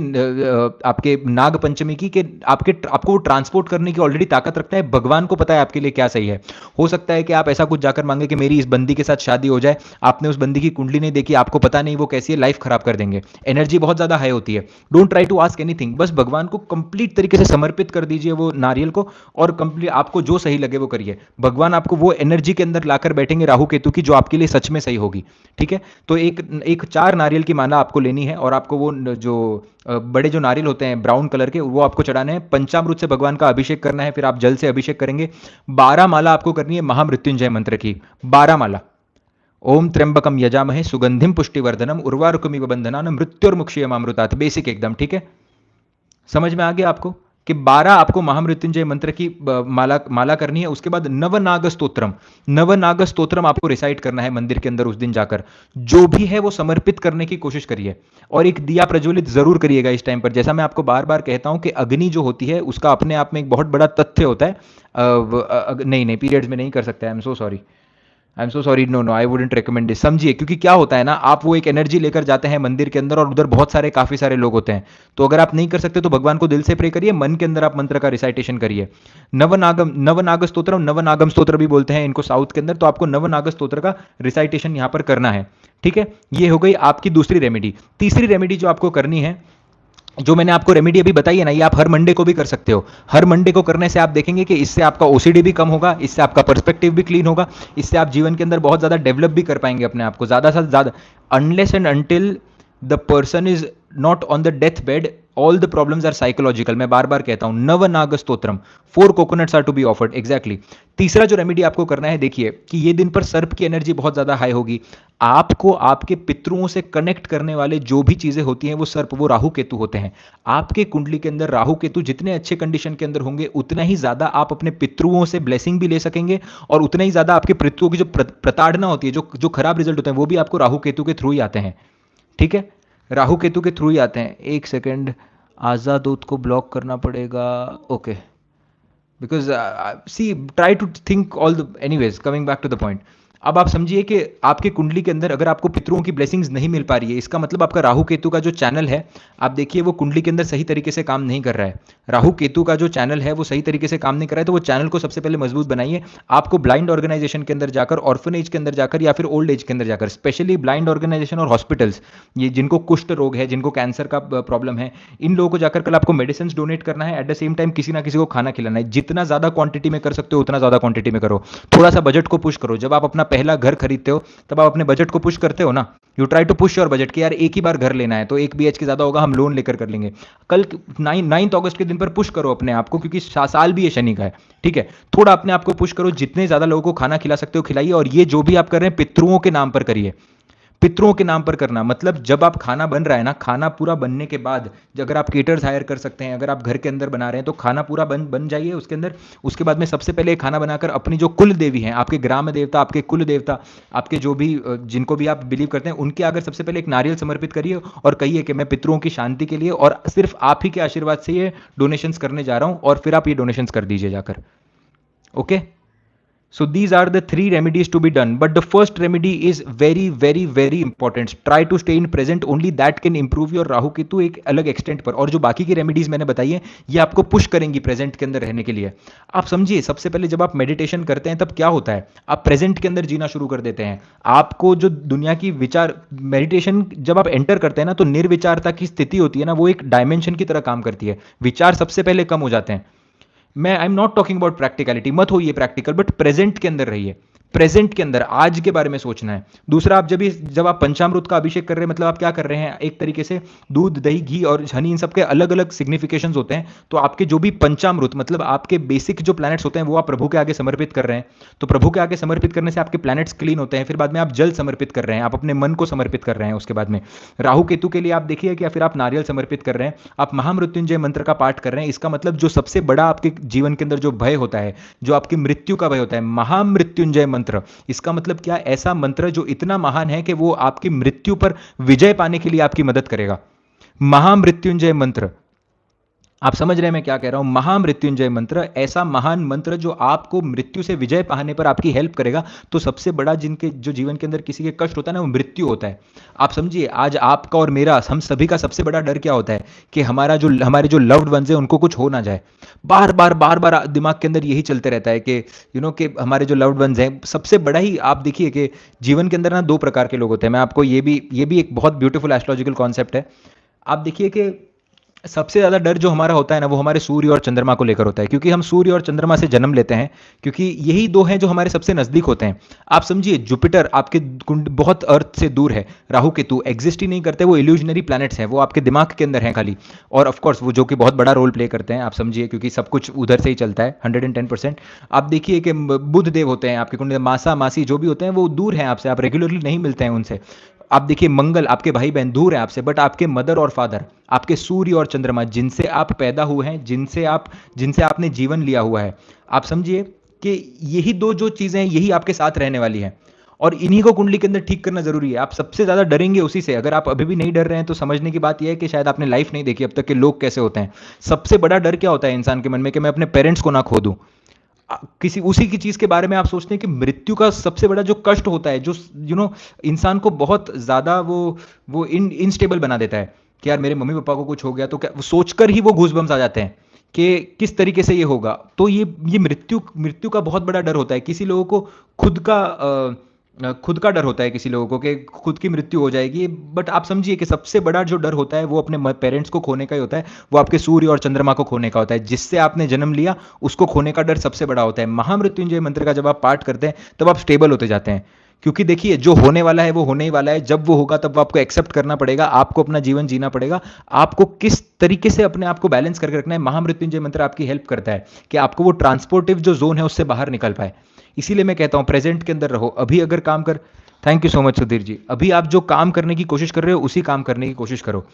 S1: आपके नाग पंचमी की, कि आपको वो ट्रांसपोर्ट करने की ऑलरेडी ताकत रखता है। भगवान को पता है आपके लिए क्या सही है। हो सकता है कि आप ऐसा कुछ जाकर मांगे कि मेरी इस बंदी के साथ शादी हो जाए, आपने उस बंदी की कुंडली नहीं देखी, आपको पता नहीं वो कैसी है, लाइफ खराब कर देंगे, एनर्जी बहुत ज्यादा हाई होती है। Don't try to ask anything, बस भगवान को कंप्लीट तरीके से समर्पित कर दीजिए वो नारियल को, और कंप्लीट आपको जो सही लगे वो करिए। भगवान आपको वो एनर्जी के अंदर लाकर बैठेंगे राहु केतु की, जो आपके लिए सच में सही होगी। ठीक है, तो एक 4 नारियल की माला आपको लेनी है, और आपको वो जो बड़े जो नारियल होते हैं ब्राउन कलर के, वो आपको चढ़ाने हैं। पंचामृत से भगवान का अभिषेक करना है, फिर आप जल से अभिषेक करेंगे। 12 माला आपको करनी है महामृत्युंजय मंत्र की, 12 माला। ओम त्र्यंबकम यजामहे सुगंधिम पुष्टिवर्धनम उर्वारुकमिव बंधनान मृत्युर्मुक्षीयमामृतात्। बेसिक एकदम, ठीक है, समझ में आ गया आपको कि 12 आपको महामृत्युंजय मंत्र की माला करनी है। उसके बाद नवनाग स्तोत्रम, नवनाग स्तोत्रम आपको रिसाइट करना है मंदिर के अंदर उस दिन जाकर। जो भी है वो समर्पित करने की कोशिश करिए, और एक दिया प्रज्वलित जरूर करिएगा इस टाइम पर। जैसा मैं आपको बार बार कहता हूं कि अग्नि जो होती है उसका अपने आप में एक बहुत बड़ा तथ्य होता है। नहीं पीरियड्स में नहीं कर सकते, I am so sorry, no I wouldn't recommend this. समझिए, क्योंकि क्या होता है ना, आप वो एक एनर्जी लेकर जाते हैं मंदिर के अंदर, और उधर बहुत सारे काफी सारे लोग होते हैं। तो अगर आप नहीं कर सकते तो भगवान को दिल से प्रे करिए, मन के अंदर आप मंत्र का रिसाइटेशन करिए। नवनाग स्तोत्रम, नवनागम स्तोत्र भी बोलते हैं इनको साउथ के अंदर। तो आपको नवनाग स्तोत्र का रिसाइटेशन यहां पर करना है। ठीक है, ये हो गई आपकी दूसरी रेमेडी। तीसरी रेमेडी जो आपको करनी है, जो मैंने आपको रेमेडी अभी बताई है ना, ये आप हर मंडे को भी कर सकते हो। हर मंडे को करने से आप देखेंगे कि इससे आपका ओसीडी भी कम होगा, इससे आपका पर्सपेक्टिव भी क्लीन होगा, इससे आप जीवन के अंदर बहुत ज्यादा डेवलप भी कर पाएंगे अपने आप को ज्यादा से ज्यादा। Unless and until the person is not on the death bed, all the problems are psychological. मैं बार बार कहता हूं, Navnag Stotram, 4 coconuts are to be offered. Exactly. तीसरा जो रेमेडी आपको करना है, देखिए कि ये दिन पर सर्प की एनर्जी बहुत ज्यादा हाई होगी। आपको आपके पितरों से कनेक्ट करने वाले जो भी चीजें होती हैं, वो सर्प, वो राहु केतु होते हैं। आपके कुंडली के अंदर राहु केतु जितने अच्छे कंडीशन के अंदर होंगे, उतना ही ज्यादा आप अपने पितरों से ब्लेसिंग भी ले सकेंगे, और उतना ही ज्यादा आपके पितरों की जो प्रताड़ना होती है, जो खराब रिजल्ट होते हैं, वो भी आपको राहु केतु के थ्रू ही आते हैं। ठीक है, राहु केतु के थ्रू ही आते हैं। एक सेकेंड, आजादूत को ब्लॉक करना पड़ेगा। Okay, because see try to think all the, anyways coming back to the point. अब आप समझिए कि आपके कुंडली के अंदर अगर आपको पितरों की ब्लेसिंग्स नहीं मिल पा रही है, इसका मतलब आपका राहु केतु का जो चैनल है, आप देखिए वो कुंडली के अंदर सही तरीके से काम नहीं कर रहा है। राहु केतु का जो चैनल है वो सही तरीके से काम नहीं कर रहा है। तो वो चैनल को सबसे पहले मजबूत बनाइए। आपको ब्लाइंड ऑर्गेनाइजेशन के अंदर जाकर, ऑर्फनेज के अंदर जाकर, या फिर ओल्ड एज के अंदर जाकर, स्पेशली ब्लाइंड ऑर्गेनाइजेशन और हॉस्पिटल्स, ये जिनको कुष्ठ रोग है, जिनको कैंसर का प्रॉब्लम है, इन लोगों को जाकर कल आपको मेडिसिन डोनेट करना है। एट द सेम टाइम किसी ना किसी को खाना खिलाना है। जितना ज्यादा क्वांटिटी में कर सकते हो उतना ज्यादा क्वांटिटी में करो। थोड़ा सा बजट को पुश करो। जब आप अपना पहला घर खरीदते हो तब आप अपने बजट को पुश करते हो ना, you try to push your budget कि यार एक ही बार घर लेना है, तो 1 BHK ज्यादा होगा, हम लोन लेकर कर लेंगे। कल 9 अगस्त के दिन पर पुश करो अपने आप को, क्योंकि साल भी ये शनि का है। ठीक है, थोड़ा अपने आप को पुश करो, जितने ज्यादा लोगों को खाना खिला सकते हो खिलाइए। और ये जो भी आप कर रहे हैं पितरों के नाम पर करिए। पितरों के नाम पर करना, मतलब जब आप खाना बन रहा है ना, खाना पूरा बनने के बाद अगर आप केटर्स हायर कर सकते हैं, अगर आप घर के अंदर बना रहे हैं तो खाना पूरा बन जाइए उसके अंदर। उसके बाद में सबसे पहले खाना बनाकर अपनी जो कुल देवी हैं, आपके ग्राम देवता, आपके कुल देवता, आपके जो भी जिनको भी आप बिलीव करते हैं, उनके आगे सबसे पहले एक नारियल समर्पित करिए और कहिए कि मैं पितरों की शांति के लिए और सिर्फ आप ही के आशीर्वाद से ये डोनेशंस करने जा रहा हूं, और फिर आप ये डोनेशंस कर दीजिए जाकर। Okay, so these are the 3 remedies to be done, but the first remedy is very very very important. Try to stay in present, only that can improve your Rahu Ketu एक अलग एक्सटेंट पर। और जो बाकी की रेमेडीज मैंने बताई है ये आपको पुश करेंगी प्रेजेंट के अंदर रहने के लिए। आप समझिए, सबसे पहले जब आप मेडिटेशन करते हैं तब क्या होता है, आप प्रेजेंट के अंदर जीना शुरू कर देते हैं। आपको जो दुनिया की विचार, मेडिटेशन जब आप एंटर करते हैं ना, तो निर्विचारता की स्थिति होती है ना, वो एक डायमेंशन की तरह काम करती है। विचार सबसे पहले कम हो जाते हैं। मैं आई am not talking about practicality, मत होइए प्रैक्टिकल, बट प्रेजेंट के अंदर रहिए। प्रेजेंट के अंदर आज के बारे में सोचना है। दूसरा, आप जब आप पंचामृत का अभिषेक कर रहे हैं, मतलब आप क्या कर रहे हैं, एक तरीके से दूध, दही, घी और हनी, इन सबके अलग अलग सिग्निफिकेशंस होते हैं। तो आपके जो भी पंचामृत, मतलब आपके बेसिक जो प्लैनेट्स होते हैं, वो आप प्रभु के आगे समर्पित कर रहे हैं। तो प्रभु के आगे समर्पित करने से आपके प्लैनेट्स क्लीन होते हैं। फिर बाद में आप जल समर्पित कर रहे हैं, आप अपने मन को समर्पित कर रहे हैं। उसके बाद में राहु केतु के लिए आप देखिए कि फिर आप नारियल समर्पित कर रहे हैं, आप महामृत्युंजय मंत्र का पाठ कर रहे हैं। इसका मतलब जो सबसे बड़ा आपके जीवन के अंदर जो भय होता है, जो आपकी मृत्यु का भय होता है, महामृत्युंजय मंत्र, इसका मतलब क्या, ऐसा मंत्र जो इतना महान है कि वो आपकी मृत्यु पर विजय पाने के लिए आपकी मदद करेगा। महामृत्युंजय मंत्र, आप समझ रहे हैं मैं क्या कह रहा हूं। महामृत्युंजय मंत्र, ऐसा महान मंत्र जो आपको मृत्यु से विजय पाने पर आपकी हेल्प करेगा। तो सबसे बड़ा जिनके जो जीवन के अंदर किसी के कष्ट होता है ना, वो मृत्यु होता है। आप समझिए, आज आपका और मेरा, हम सभी का सबसे बड़ा डर क्या होता है कि हमारे जो लव्ड वंस हैं उनको कुछ हो ना जाए। बार बार दिमाग के अंदर यही चलते रहता है कि कि हमारे जो लव्ड वंस हैं, सबसे बड़ा ही आप देखिए कि जीवन के अंदर ना 2 प्रकार के लोग होते हैं। मैं आपको ये भी एक बहुत ब्यूटीफुल एस्ट्रोलॉजिकल कॉन्सेप्ट है। आप देखिए कि सबसे ज़्यादा डर जो हमारा होता है ना, वो हमारे सूर्य और चंद्रमा को लेकर होता है, क्योंकि हम सूर्य और चंद्रमा से जन्म लेते हैं, क्योंकि यही 2 हैं जो हमारे सबसे नज़दीक होते हैं। आप समझिए, जुपिटर आपके कुंड बहुत अर्थ से दूर है, राहु केतु एग्जिस्ट ही नहीं करते, वो इल्यूजनरी प्लैनेट्स हैं, वो आपके दिमाग के अंदर हैं खाली। और ऑफ कोर्स वो जो कि बहुत बड़ा रोल प्ले करते हैं, आप समझिए, क्योंकि सब कुछ उधर से ही चलता है 110%। आप देखिए कि बुध देव होते हैं आपके कुंड, मासा मासी जो भी होते हैं वो दूर हैं आपसे, आप रेगुलरली नहीं मिलते हैं उनसे। आप देखिए, मंगल आपके भाई बहन दूर है आपसे, बट आपके मदर और फादर, आपके सूर्य और चंद्रमा, जिनसे आप पैदा हुए हैं, जिनसे आपने जीवन लिया हुआ है, आप समझिए कि यही 2 जो चीजें हैं, यही आपके साथ रहने वाली हैं। और इन्हीं को कुंडली के अंदर ठीक करना जरूरी है। आप सबसे ज्यादा डरेंगे उसी से। अगर आप अभी भी नहीं डर रहे हैं तो समझने की बात यह है कि शायद आपने लाइफ नहीं देखी अब तक के लोग कैसे होते हैं। सबसे बड़ा डर क्या होता है इंसान के मन में, कि मैं अपने पेरेंट्स को ना खो दूं। किसी उसी की चीज के बारे में आप सोचते हैं कि मृत्यु का सबसे बड़ा जो कष्ट होता है, जो इंसान को बहुत ज्यादा वो इनस्टेबल बना देता है कि यार मेरे मम्मी पापा को कुछ हो गया तो क्या, वो सोचकर ही वो गूज़बम्स आ जाते हैं कि किस तरीके से ये होगा। तो ये मृत्यु का बहुत बड़ा डर होता है। किसी लोगों को खुद का डर होता है, किसी लोगों को कि खुद की मृत्यु हो जाएगी। बट आप समझिए कि सबसे बड़ा जो डर होता है वो अपने पेरेंट्स को खोने का ही होता है, वो आपके सूर्य और चंद्रमा को खोने का होता है। जिससे आपने जन्म लिया उसको खोने का डर सबसे बड़ा होता है। महामृत्युंजय मंत्र का जब आप पाठ करते हैं तब आप स्टेबल होते जाते हैं, क्योंकि देखिए जो होने वाला है वो होने ही वाला है। जब वो होगा तब वो आपको एक्सेप्ट करना पड़ेगा, आपको अपना जीवन जीना पड़ेगा। आपको किस तरीके से अपने आप को बैलेंस करके रखना है, महामृत्युंजय मंत्र आपकी हेल्प करता है कि आपको वो ट्रांसपोर्टिव जो जोन है उससे बाहर निकल पाए। इसीलिए मैं कहता हूं प्रेजेंट के अंदर रहो। अभी अगर काम कर, thank you so much Sudhir ji, अभी आप जो काम करने की कोशिश कर रहे हो उसी काम करने की कोशिश करो।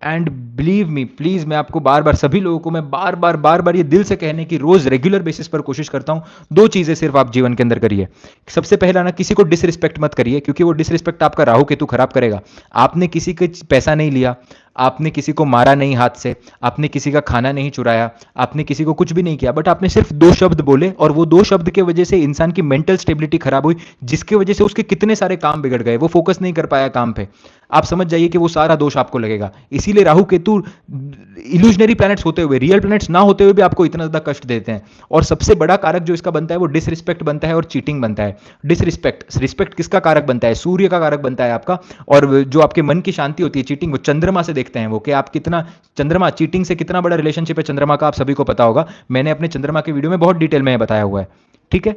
S1: एंड बिलीव मी प्लीज, मैं आपको बार बार, सभी लोगों को मैं बार बार ये दिल से कहने की रोज रेगुलर बेसिस पर कोशिश करता हूं। 2 चीजें सिर्फ आप जीवन के अंदर करिए। सबसे पहला ना, किसी को डिसरिस्पेक्ट मत करिए, क्योंकि वो डिसरिस्पेक्ट आपका राहु केतु खराब करेगा। आपने किसी के पैसा नहीं लिया, आपने किसी को मारा नहीं हाथ से, आपने किसी का खाना नहीं चुराया, आपने किसी को कुछ भी नहीं किया, बट आपने सिर्फ 2 शब्द बोले और वो 2 शब्द के वजह से इंसान की मेंटल स्टेबिलिटी खराब हुई, जिसकी वजह से उसके कितने सारे काम बिगड़ गए। वो फोकस नहीं कर पाया काम पे। आप समझ जाइए कि वो सारा दोष आपको लगेगा। इसीलिए राहु केतु इल्यूजनरी प्लैनेट्स होते हुए, रियल प्लैनेट्स ना होते हुए भी आपको इतना ज्यादा कष्ट देते हैं। और सबसे बड़ा कारक जो इसका बनता है वो डिसरिस्पेक्ट बनता है और चीटिंग बनता है। रिस्पेक्ट किसका कारक बनता है? सूर्य का कारक बनता है आपका। और जो आपके मन की शांति होती है, चीटिंग, वो चंद्रमा से देखते हैं वो, कि आप कितना, चंद्रमा चीटिंग से कितना बड़ा रिलेशनशिप है चंद्रमा का, आप सभी को पता होगा। मैंने अपने चंद्रमा के वीडियो में बहुत डिटेल में बताया हुआ है, ठीक है।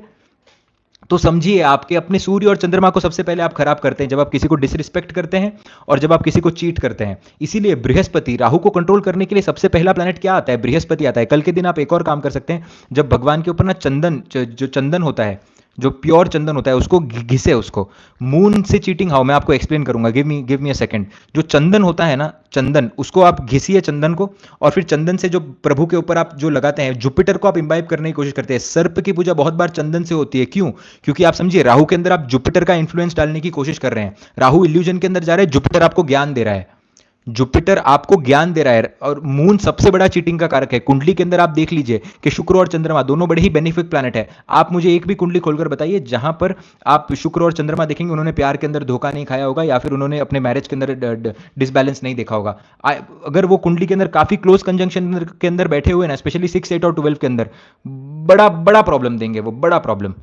S1: तो समझिए, आपके अपने सूर्य और चंद्रमा को सबसे पहले आप खराब करते हैं जब आप किसी को डिसरिस्पेक्ट करते हैं और जब आप किसी को चीट करते हैं। इसीलिए बृहस्पति, राहु को कंट्रोल करने के लिए सबसे पहला प्लैनेट क्या आता है? बृहस्पति आता है। कल के दिन आप एक और काम कर सकते हैं, जब भगवान के ऊपर ना चंदन, जो चंदन होता है, जो प्योर चंदन होता है उसको घिसे उसको। मून से चीटिंग हाउ, मैं आपको एक्सप्लेन करूंगा, गिव मी अ सेकंड। जो चंदन होता है ना, चंदन, उसको आप घिसिए चंदन को, और फिर चंदन से जो प्रभु के ऊपर आप जो लगाते हैं, जुपिटर को आप इंबाइब करने की कोशिश करते हैं। सर्प की पूजा बहुत बार चंदन से होती है, क्यों? क्योंकि आप समझिए, राहु के अंदर आप जुपिटर का इन्फ्लुएंस डालने की कोशिश कर रहे हैं। राहु इल्यूजन के अंदर जा रहा है, जुपिटर आपको ज्ञान दे रहा है। जुपिटर आपको ज्ञान दे रहा है, और मून सबसे बड़ा चीटिंग का कारक है। कुंडली के अंदर आप देख लीजिए कि शुक्र और चंद्रमा दोनों बड़े ही बेनिफिक प्लैनेट है। आप मुझे एक भी कुंडली खोलकर बताइए जहां पर आप शुक्र और चंद्रमा देखेंगे उन्होंने प्यार के अंदर धोखा नहीं खाया होगा, या फिर उन्होंने अपने मैरिज के अंदर डिसबैलेंस नहीं देखा होगा। अगर वो कुंडली के अंदर काफी क्लोज कंजंक्शन के अंदर बैठे हुए ना, स्पेशली 6, 8 और 12 के अंदर, बड़ा बड़ा प्रॉब्लम देंगे वो, बड़ा प्रॉब्लम।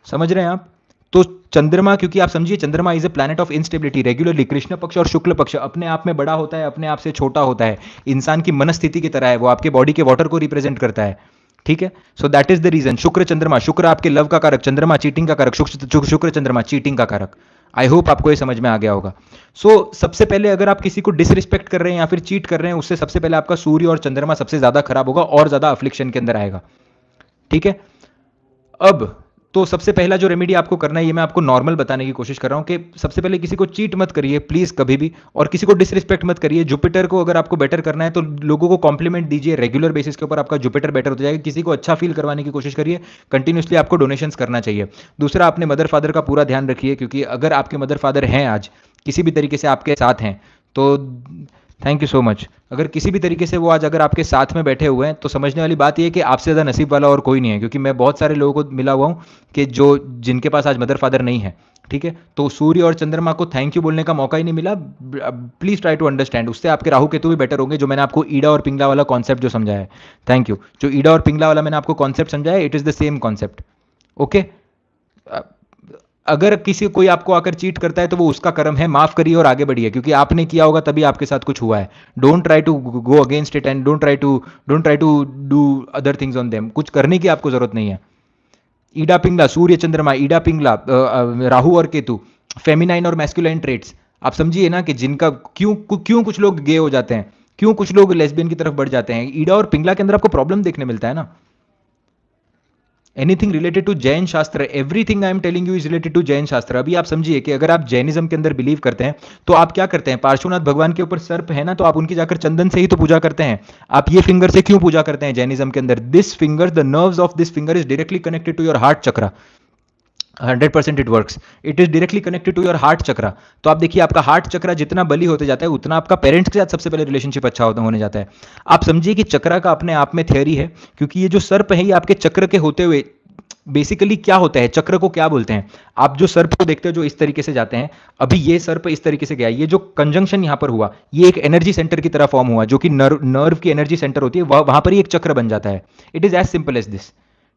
S1: समझ रहे हैं आप? तो चंद्रमा, क्योंकि आप समझिए चंद्रमा is a planet of instability. Regularly Krishna पक्ष और शुक्ल पक्ष अपने आप में बड़ा होता है, अपने आप से छोटा होता है, इंसान की मनस्थिति की तरह है, वो आपके बॉडी के वाटर को रिप्रेजेंट करता है। ठीक है, so that is the reason. शुक्र चंद्रमा, शुक्र आपके लव का कारक, चंद्रमा चीटिंग का कारक, शुक्र चंद्रमा चीटिंग का कारक। आई होप आपको ये समझ में आ गया होगा। सबसे पहले अगर आप किसी को डिसरिस्पेक्ट कर रहे हैं या फिर चीट कर रहे हैं, उससे सबसे पहले आपका सूर्य और चंद्रमा सबसे ज्यादा खराब होगा और ज्यादा अफ्लिक्शन के अंदर आएगा। ठीक है, अब तो सबसे पहला जो रेमेडी आपको करना है, ये मैं आपको नॉर्मल बताने की कोशिश कर रहा हूं कि सबसे पहले किसी को चीट मत करिए प्लीज कभी भी, और किसी को डिसरिस्पेक्ट मत करिए। जुपिटर को अगर आपको बेटर करना है तो लोगों को कॉम्प्लीमेंट दीजिए रेगुलर बेसिस के ऊपर, आपका जुपिटर बेटर होता जाएगा। किसी को अच्छा फील करवाने की कोशिश करिए, कंटिन्यूसली आपको डोनेशंस करना चाहिए। दूसरा, अपने मदर फादर का पूरा ध्यान रखिए, क्योंकि अगर आपके मदर फादर हैं आज किसी भी तरीके से आपके साथ हैं तो थैंक यू सो मच। अगर किसी भी तरीके से वो आज अगर आपके साथ में बैठे हुए हैं तो समझने वाली बात यह है कि आपसे ज़्यादा नसीब वाला और कोई नहीं है, क्योंकि मैं बहुत सारे लोगों को मिला हुआ हूँ कि जिनके पास आज मदर फादर नहीं है। ठीक है, तो सूर्य और चंद्रमा को थैंक यू बोलने का मौका ही नहीं मिला। प्लीज ट्राई टू अंडरस्टैंड, उससे आपके राहु केतु भी बेटर होंगे, जो मैंने आपको ईडा और पिंगला वाला कॉन्सेप्ट जो समझाया है। Thank you. जो ईडा और पिंगला वाला मैंने आपको कॉन्सेप्ट समझाया, it is the same concept. Okay, अगर कोई आपको आकर चीट करता है तो वो उसका कर्म है, माफ करिए और आगे बढ़िए, क्योंकि आपने किया होगा तभी आपके साथ कुछ हुआ है। Don't try to go against it and don't try to do other things on them. कुछ करने की आपको जरूरत नहीं है। ईडा पिंगला, सूर्य चंद्रमा, ईडा पिंगला, राहु और केतु, फेमिनाइन और मैस्कुलाइन ट्रेट्स। आप समझिए ना कि जिनका क्यों कुछ लोग गे हो जाते हैं, क्यों कुछ लोग लेस्बियन की तरफ बढ़ जाते हैं। ईडा और पिंगला के अंदर आपको प्रॉब्लम देखने मिलता है ना। Anything related to Jain shastra, everything I am telling you is related to Jain shastra. अभी आप समझिए कि अगर आप जैनिज्म के अंदर बिलीव करते हैं तो आप क्या करते हैं, पार्श्वनाथ भगवान के ऊपर सर्प है ना, तो आप उनकी जाकर चंदन से ही तो पूजा करते हैं। आप ये फिंगर से क्यों पूजा करते हैं जैनिज्म के अंदर? This finger, the nerves of this finger is directly connected to your heart chakra. 100% it works, it is directly connected to your heart chakra. तो आप देखिए, आपका हार्ट चक्रा जितना बली होते जाता है उतना आपका पेरेंट्स के साथ सबसे पहले रिलेशनशिप अच्छा होने जाता है। आप समझिए कि चक्रा का अपने आप में थ्योरी है, क्योंकि ये जो सर्प है ये आपके चक्र के होते हुए बेसिकली क्या होता है, चक्र को क्या बोलते हैं? आप जो सर्प को देखते हो जो इस तरीके से जाते हैं, अभी ये सर्प इस तरीके से गया, ये जो कंजंक्शन यहां पर हुआ, ये एक एनर्जी सेंटर की तरह फॉर्म हुआ, जो कि नर्व की एनर्जी सेंटर होती है, वहां पर ही एक चक्र बन जाता है। It is as simple as this.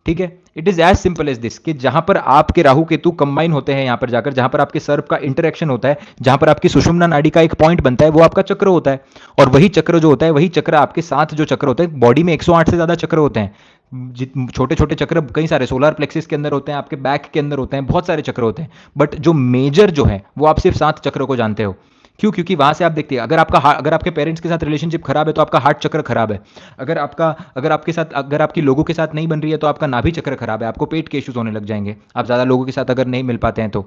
S1: ठीक है, it is as simple as this कि जहां पर आपके राहु केतु कंबाइन होते हैं, यहां पर जाकर जहां पर आपके सर्प का इंटरेक्शन होता है, जहां पर आपकी सुषुम्ना नाड़ी का एक पॉइंट बनता है, वो आपका चक्र होता है। और वही चक्र जो होता है, वही चक्र आपके साथ जो चक्र होते हैं, बॉडी में 108 से ज्यादा चक्र होते हैं। छोटे छोटे चक्र कई सारे सोलर प्लेक्सिस के अंदर होते हैं, आपके बैक के अंदर होते हैं, बहुत सारे चक्र होते हैं, बट जो मेजर जो है वो आप सिर्फ 7 चक्र को जानते हो। क्यों? क्योंकि वहां से आप देखते हैं, अगर आपके पेरेंट्स के साथ रिलेशनशिप खराब है तो आपका हार्ट चक्र खराब है। अगर आपकी लोगों के साथ नहीं बन रही है तो आपका नाभि चक्र खराब है, आपको पेट के इश्यूज होने लग जाएंगे आप ज्यादा लोगों के साथ अगर नहीं मिल पाते हैं तो।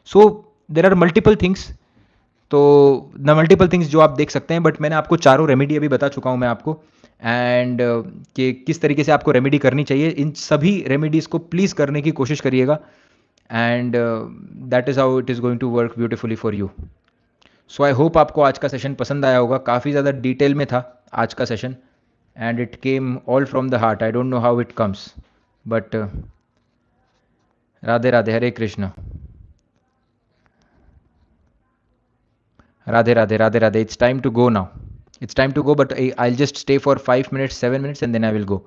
S1: So there are multiple things, तो द मल्टीपल थिंग्स जो आप देख सकते हैं, बट मैंने आपको चारों रेमेडी अभी बता चुका हूं मैं आपको, एंड कि किस तरीके से आपको रेमेडी करनी चाहिए। इन सभी रेमेडीज को प्लीज करने की कोशिश करिएगा, and that is how it is going to work beautifully for you. So I hope आपको आज का सेशन पसंद आया होगा। काफ़ी ज़्यादा डिटेल में था आज का session, and it came all from the heart. I don't know how it comes, but Radhe Radhe, Hare Krishna, Radhe Radhe, Radhe Radhe. It's time to go now, it's time to go, but I just stay for 5 minutes 7 minutes and then I will go.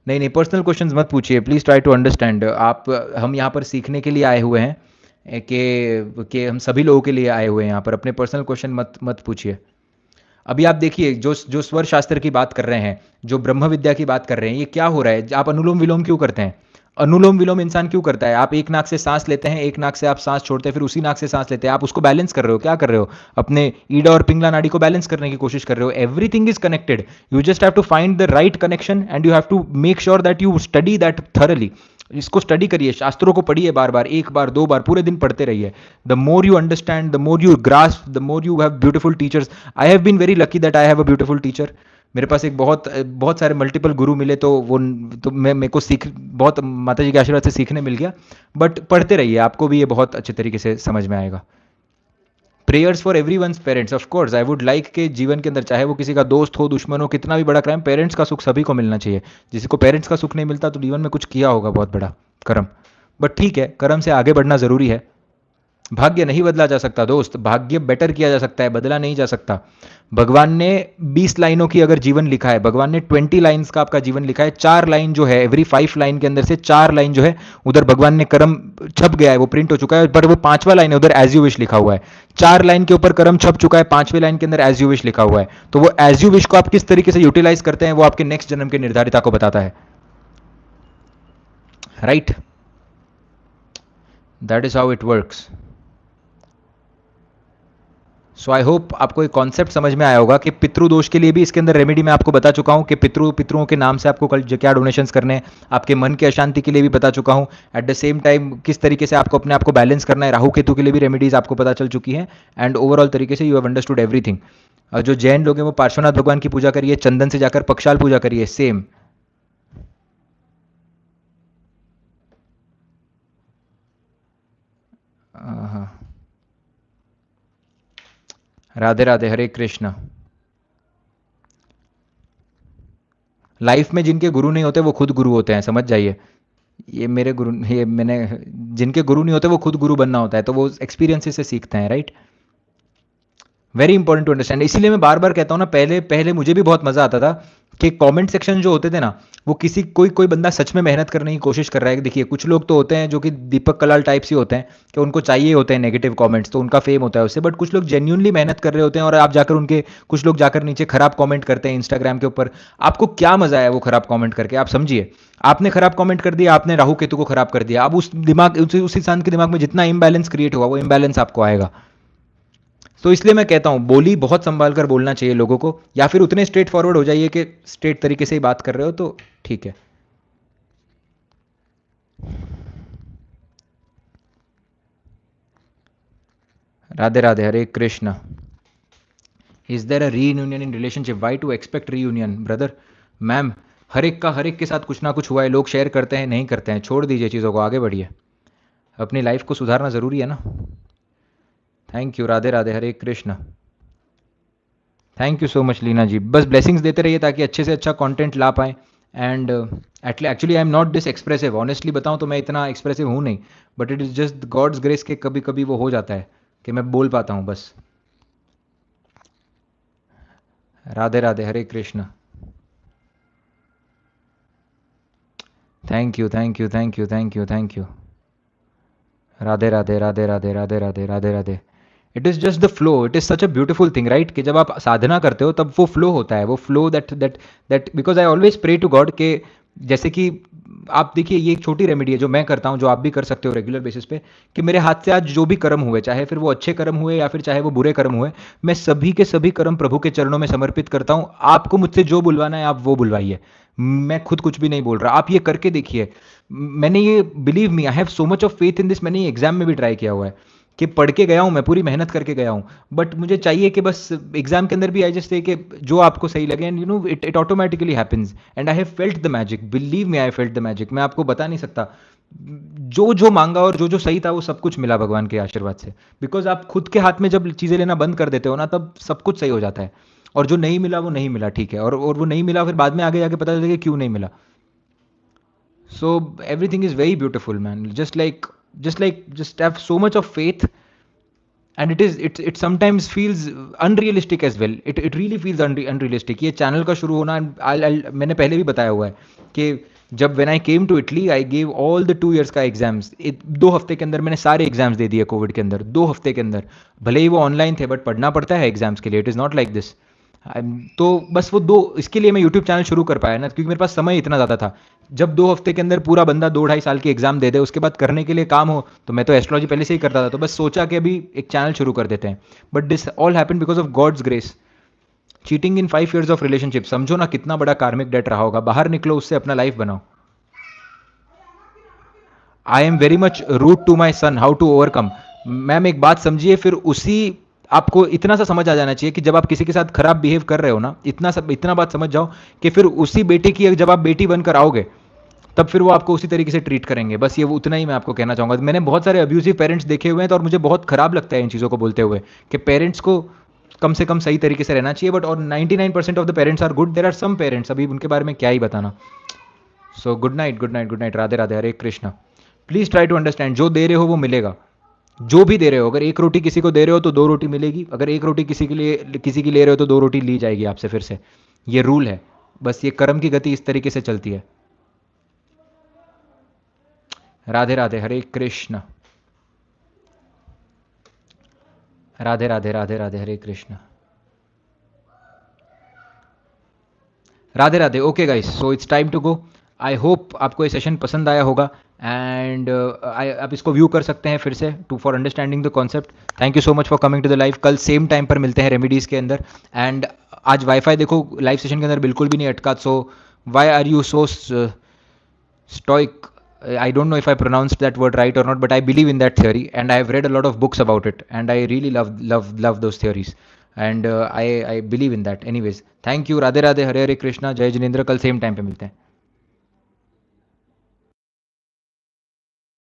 S1: नहीं, पर्सनल क्वेश्चंस मत पूछिए, प्लीज़ ट्राई टू अंडरस्टैंड। हम यहाँ पर सीखने के लिए आए हुए हैं, कि हम सभी लोगों के लिए आए हुए हैं यहाँ पर। अपने पर्सनल क्वेश्चन मत पूछिए। अभी आप देखिए, जो स्वर शास्त्र की बात कर रहे हैं, जो ब्रह्म विद्या की बात कर रहे हैं, ये क्या हो रहा है? आप अनुलोम विलोम क्यों करते हैं? अनुलोम विलोम इंसान क्यों करता है? आप एक नाक से सांस लेते हैं, एक नाक से आप सांस छोड़ते हैं, फिर उसी नाक से सांस लेते हैं। आप उसको बैलेंस कर रहे हो, क्या कर रहे हो? अपने ईडा और पिंगला नाड़ी को बैलेंस करने की कोशिश कर रहे हो। Everything is connected, you just have to find the right connection and you have to make sure that you study that thoroughly. इसको स्टडी करिए, शास्त्रों को पढ़िए बार बार, एक बार, दो बार, पूरे दिन पढ़ते रहिए. The more you understand, the more you grasp, the more you have beautiful teachers. I have been very lucky that I have a beautiful teacher. मेरे पास एक बहुत बहुत सारे मल्टीपल गुरु मिले, तो वो तो मैं मेरे को सीख बहुत माता जी के आशीर्वाद से सीखने मिल गया. बट पढ़ते रहिए, आपको भी ये बहुत अच्छे तरीके से समझ में आएगा. Prayers for everyone's parents, of course I would like के जीवन के अंदर, चाहे वो किसी का दोस्त हो, दुश्मन हो, कितना भी बड़ा क्राइम, पेरेंट्स का सुख सभी को मिलना चाहिए. जिसको पेरेंट्स का सुख नहीं मिलता तो जीवन में कुछ किया होगा बहुत बड़ा कर्म. बट ठीक है, कर्म से आगे बढ़ना जरूरी है. भाग्य नहीं बदला जा सकता दोस्त, भाग्य बेटर किया जा सकता है, बदला नहीं जा सकता. भगवान ने 20 लाइनों की अगर जीवन लिखा है, भगवान ने 20 लाइन्स का आपका जीवन लिखा है, 4 लाइन जो है, एवरी 5 लाइन के अंदर से 4 लाइन जो है उधर भगवान ने कर्म छप गया है, वो प्रिंट हो चुका है, पर वो 5वां लाइन है उधर एज यू विश लिखा हुआ है. 4 लाइन के ऊपर कर्म छप चुका है, 5वें लाइन के अंदर एज यू विश लिखा हुआ है. तो वो एज यू विश को आप किस तरीके से यूटिलाइज करते हैं, वो आपके नेक्स्ट जन्म के निर्धारिता को बताता है. Right, that is how it works. So I hope आपको एक कॉन्सेप्ट समझ में आया होगा कि पितृदोष के लिए भी इसके अंदर रेमेडी मैं आपको बता चुका हूं कि पितरों के नाम से आपको कल क्या डोनेशंस करने हैं. आपके मन की अशांति के लिए भी बता चुका हूं. एट द सेम टाइम किस तरीके से आपको अपने आप को बैलेंस करना है, राहु केतु के लिए भी रेमेडीज आपको पता चल चुकी हैं. एंड ओवरऑल तरीके से यू हैव अंडरस्टूड एवरीथिंग. जो जैन लोग हैं वो पार्श्वनाथ भगवान की पूजा करिए, चंदन से जाकर पक्षाल पूजा करिए, सेम. हाँ, राधे राधे, हरे कृष्ण. लाइफ में जिनके गुरु नहीं होते वो खुद गुरु होते हैं, समझ जाइए. ये मेरे गुरु, ये मैंने, जिनके गुरु नहीं होते वो खुद गुरु बनना होता है, तो वो एक्सपीरियंसेस से सीखते हैं. Right, very important to understand. इसीलिए मैं बार बार कहता हूँ ना, पहले पहले मुझे भी बहुत मजा आता था कि कमेंट सेक्शन जो होते थे ना, वो किसी कोई कोई बंदा सच में मेहनत करने की कोशिश कर रहा है. देखिए कुछ लोग तो होते हैं जो कि दीपक कलाल टाइप्स ही होते हैं कि उनको चाहिए होते हैं नेगेटिव कमेंट्स, तो उनका फेम होता है उससे. बट कुछ लोग जेन्युइनली मेहनत कर रहे होते हैं, और आप जाकर उनके, कुछ लोग जाकर नीचे खराब कमेंट करते हैं इंस्टाग्राम के ऊपर. आपको क्या मजा है वो खराब कमेंट करके? आप समझिए, आपने खराब कमेंट कर दिया, आपने राहु केतु को खराब कर दिया. अब उस दिमाग, उस इंसान के दिमाग में जितना इंबैलेंस क्रिएट हुआ, वो इंबैलेंस आपको आएगा. तो इसलिए मैं कहता हूं, बोली बहुत संभाल कर बोलना चाहिए लोगों को, या फिर उतने स्ट्रेट फॉरवर्ड हो जाइए कि स्ट्रेट तरीके से ही बात कर रहे हो तो ठीक है. Radhe Radhe, Hare Krishna. Is there a reunion in relationship? Why to expect reunion brother? Ma'am, हर एक का, हर एक के साथ कुछ ना कुछ हुआ है. लोग शेयर करते हैं, नहीं करते हैं, छोड़ दीजिए चीज़ों को, आगे बढ़िए. अपनी लाइफ को सुधारना ज़रूरी है ना. Thank you, Radhe Radhe, Hare Krishna. Thank you so much Leena ji. बस ब्लेसिंग्स देते रहिए ताकि अच्छे से अच्छा कंटेंट ला पाएँ. And actually I am not this expressive, honestly बताऊं तो मैं इतना एक्सप्रेसिव हूँ नहीं, but it is just God's grace के कभी कभी वो हो जाता है कि मैं बोल पाता हूँ बस. Radhe Radhe, Hare Krishna. Thank you, thank you, thank you, thank you, thank you. Radhe Radhe, Radhe Radhe, Radhe Radhe, Radhe Radhe. It is just the flow. It is such a beautiful thing, right, कि जब आप साधना करते हो तब वो फ्लो होता है, वो flow that that that because I always pray to God के, जैसे कि आप देखिए, ये एक छोटी रेमेडी है जो मैं करता हूँ, जो आप भी कर सकते हो रेगुलर बेसिस पे, कि मेरे हाथ से आज जो भी कर्म हुए, चाहे फिर वो अच्छे कर्म हुए या फिर चाहे वो बुरे कर्म हुए, मैं सभी के सभी कर्म प्रभु के चरणों में समर्पित करता हूँ. आपको मुझसे जो बुलवाना है आप वो बुलवाइए, मैं खुद कुछ भी नहीं बोल रहा. आप ये करके देखिए. मैंने ये, believe me, I have so much of faith in this. मैंने ये एग्जाम में भी ट्राई किया हुआ है कि पढ़ के गया हूँ, मैं पूरी मेहनत करके गया हूँ, बट मुझे चाहिए कि बस एग्जाम के अंदर भी आई जस्ट से कि जो आपको सही लगे, and you know it automatically happens. And I have felt the magic, believe me, I felt the magic. मैं आपको बता नहीं सकता, जो जो मांगा और जो जो सही था वो सब कुछ मिला भगवान के आशीर्वाद से. बिकॉज आप खुद के हाथ में जब चीज़ें लेना बंद कर देते हो ना, तब सब कुछ सही हो जाता है. और जो नहीं मिला वो नहीं मिला, ठीक है, और वो नहीं मिला, फिर बाद में आगे जाके पता चलेगा क्यों नहीं मिला. So everything is very beautiful, man. Just have so much of faith, and it sometimes feels unrealistic as well. It really feels unrealistic. ये चैनल का शुरू होना, मैंने पहले भी बताया हुआ है कि जब when I came to Italy, I gave all the 2 years का एग्जाम्स. 2 हफ्ते के अंदर मैंने सारे एग्जाम्स दे दिए कोविड के अंदर, 2 हफ्ते के अंदर. भले ही वो ऑनलाइन थे, बट पढ़ना पड़ता है एग्जाम्स के लिए. It is not like this. तो बस वो इसके लिए मैं यूट्यूब चैनल शुरू कर पाया ना, क्योंकि मेरे पास समय इतना ज़्यादा था. जब 2 हफ्ते के अंदर पूरा बंदा 2 ढाई साल की एग्जाम दे दे, उसके बाद करने के लिए काम हो, तो मैं तो एस्ट्रोलॉजी पहले से ही करता था, तो बस सोचा कि अभी एक चैनल शुरू कर देते हैं. But this all happened because of God's grace. Cheating in 5 years of relationship, समझो ना कितना बड़ा कार्मिक डेट रहा होगा. बाहर निकलो उससे, अपना लाइफ बनाओ. I am very much root to my son how to overcome. Ma'am एक बात समझिए, फिर उसी आपको इतना सा समझ आ जाना चाहिए कि जब आप किसी के साथ खराब बिहेव कर रहे हो ना, इतना बात समझ जाओ कि फिर उसी बेटे की जब आप बेटी बनकर आओगे तब फिर वो आपको उसी तरीके से ट्रीट करेंगे। बस ये उतना ही मैं आपको कहना चाहूंगा। मैंने बहुत सारे अब्यूसिव पेरेंट्स देखे हुए हैं तो, और मुझे बहुत खराब लगता है इन चीज़ों को बोलते हुए कि पेरेंट्स को कम से कम सही तरीके से रहना चाहिए, बट और 99% of the parents are good, there are some parents, अभी उनके बारे में क्या ही बताना। So good night, good night, good night, Radhe Radhe, Hare Krishna. Please try to understand, जो दे रहे हो वो मिलेगा, जो भी दे रहे हो। अगर एक रोटी किसी को दे रहे हो तो 2 रोटी मिलेगी, अगर एक रोटी किसी की ले रहे हो तो 2 रोटी ली जाएगी आपसे फिर से। ये रूल है, बस ये कर्म की गति इस तरीके से चलती है। Radhe Radhe, Hare Krishna. Radhe Radhe, Radhe Radhe, Hare Krishna. Radhe Radhe. Okay guys, so it's time to go. I hope आपको ये सेशन पसंद आया होगा, एंड आप इसको व्यू कर सकते हैं फिर से to for understanding the concept. Thank you so much for coming to the live. कल सेम टाइम पर मिलते हैं रेमेडीज़ के अंदर। एंड आज वाईफाई देखो लाइव सेशन के अंदर बिल्कुल भी नहीं अटका, so why are you so stoic? I don't know if I pronounced that word right or not, but I believe in that theory, and I have read a lot of books about it, and I really love those theories, and I believe in that. Anyways, thank you, Radhe Radhe, Hare Hare Krishna, Jai Jinendra. कल सेम टाइम पे मिलते हैं।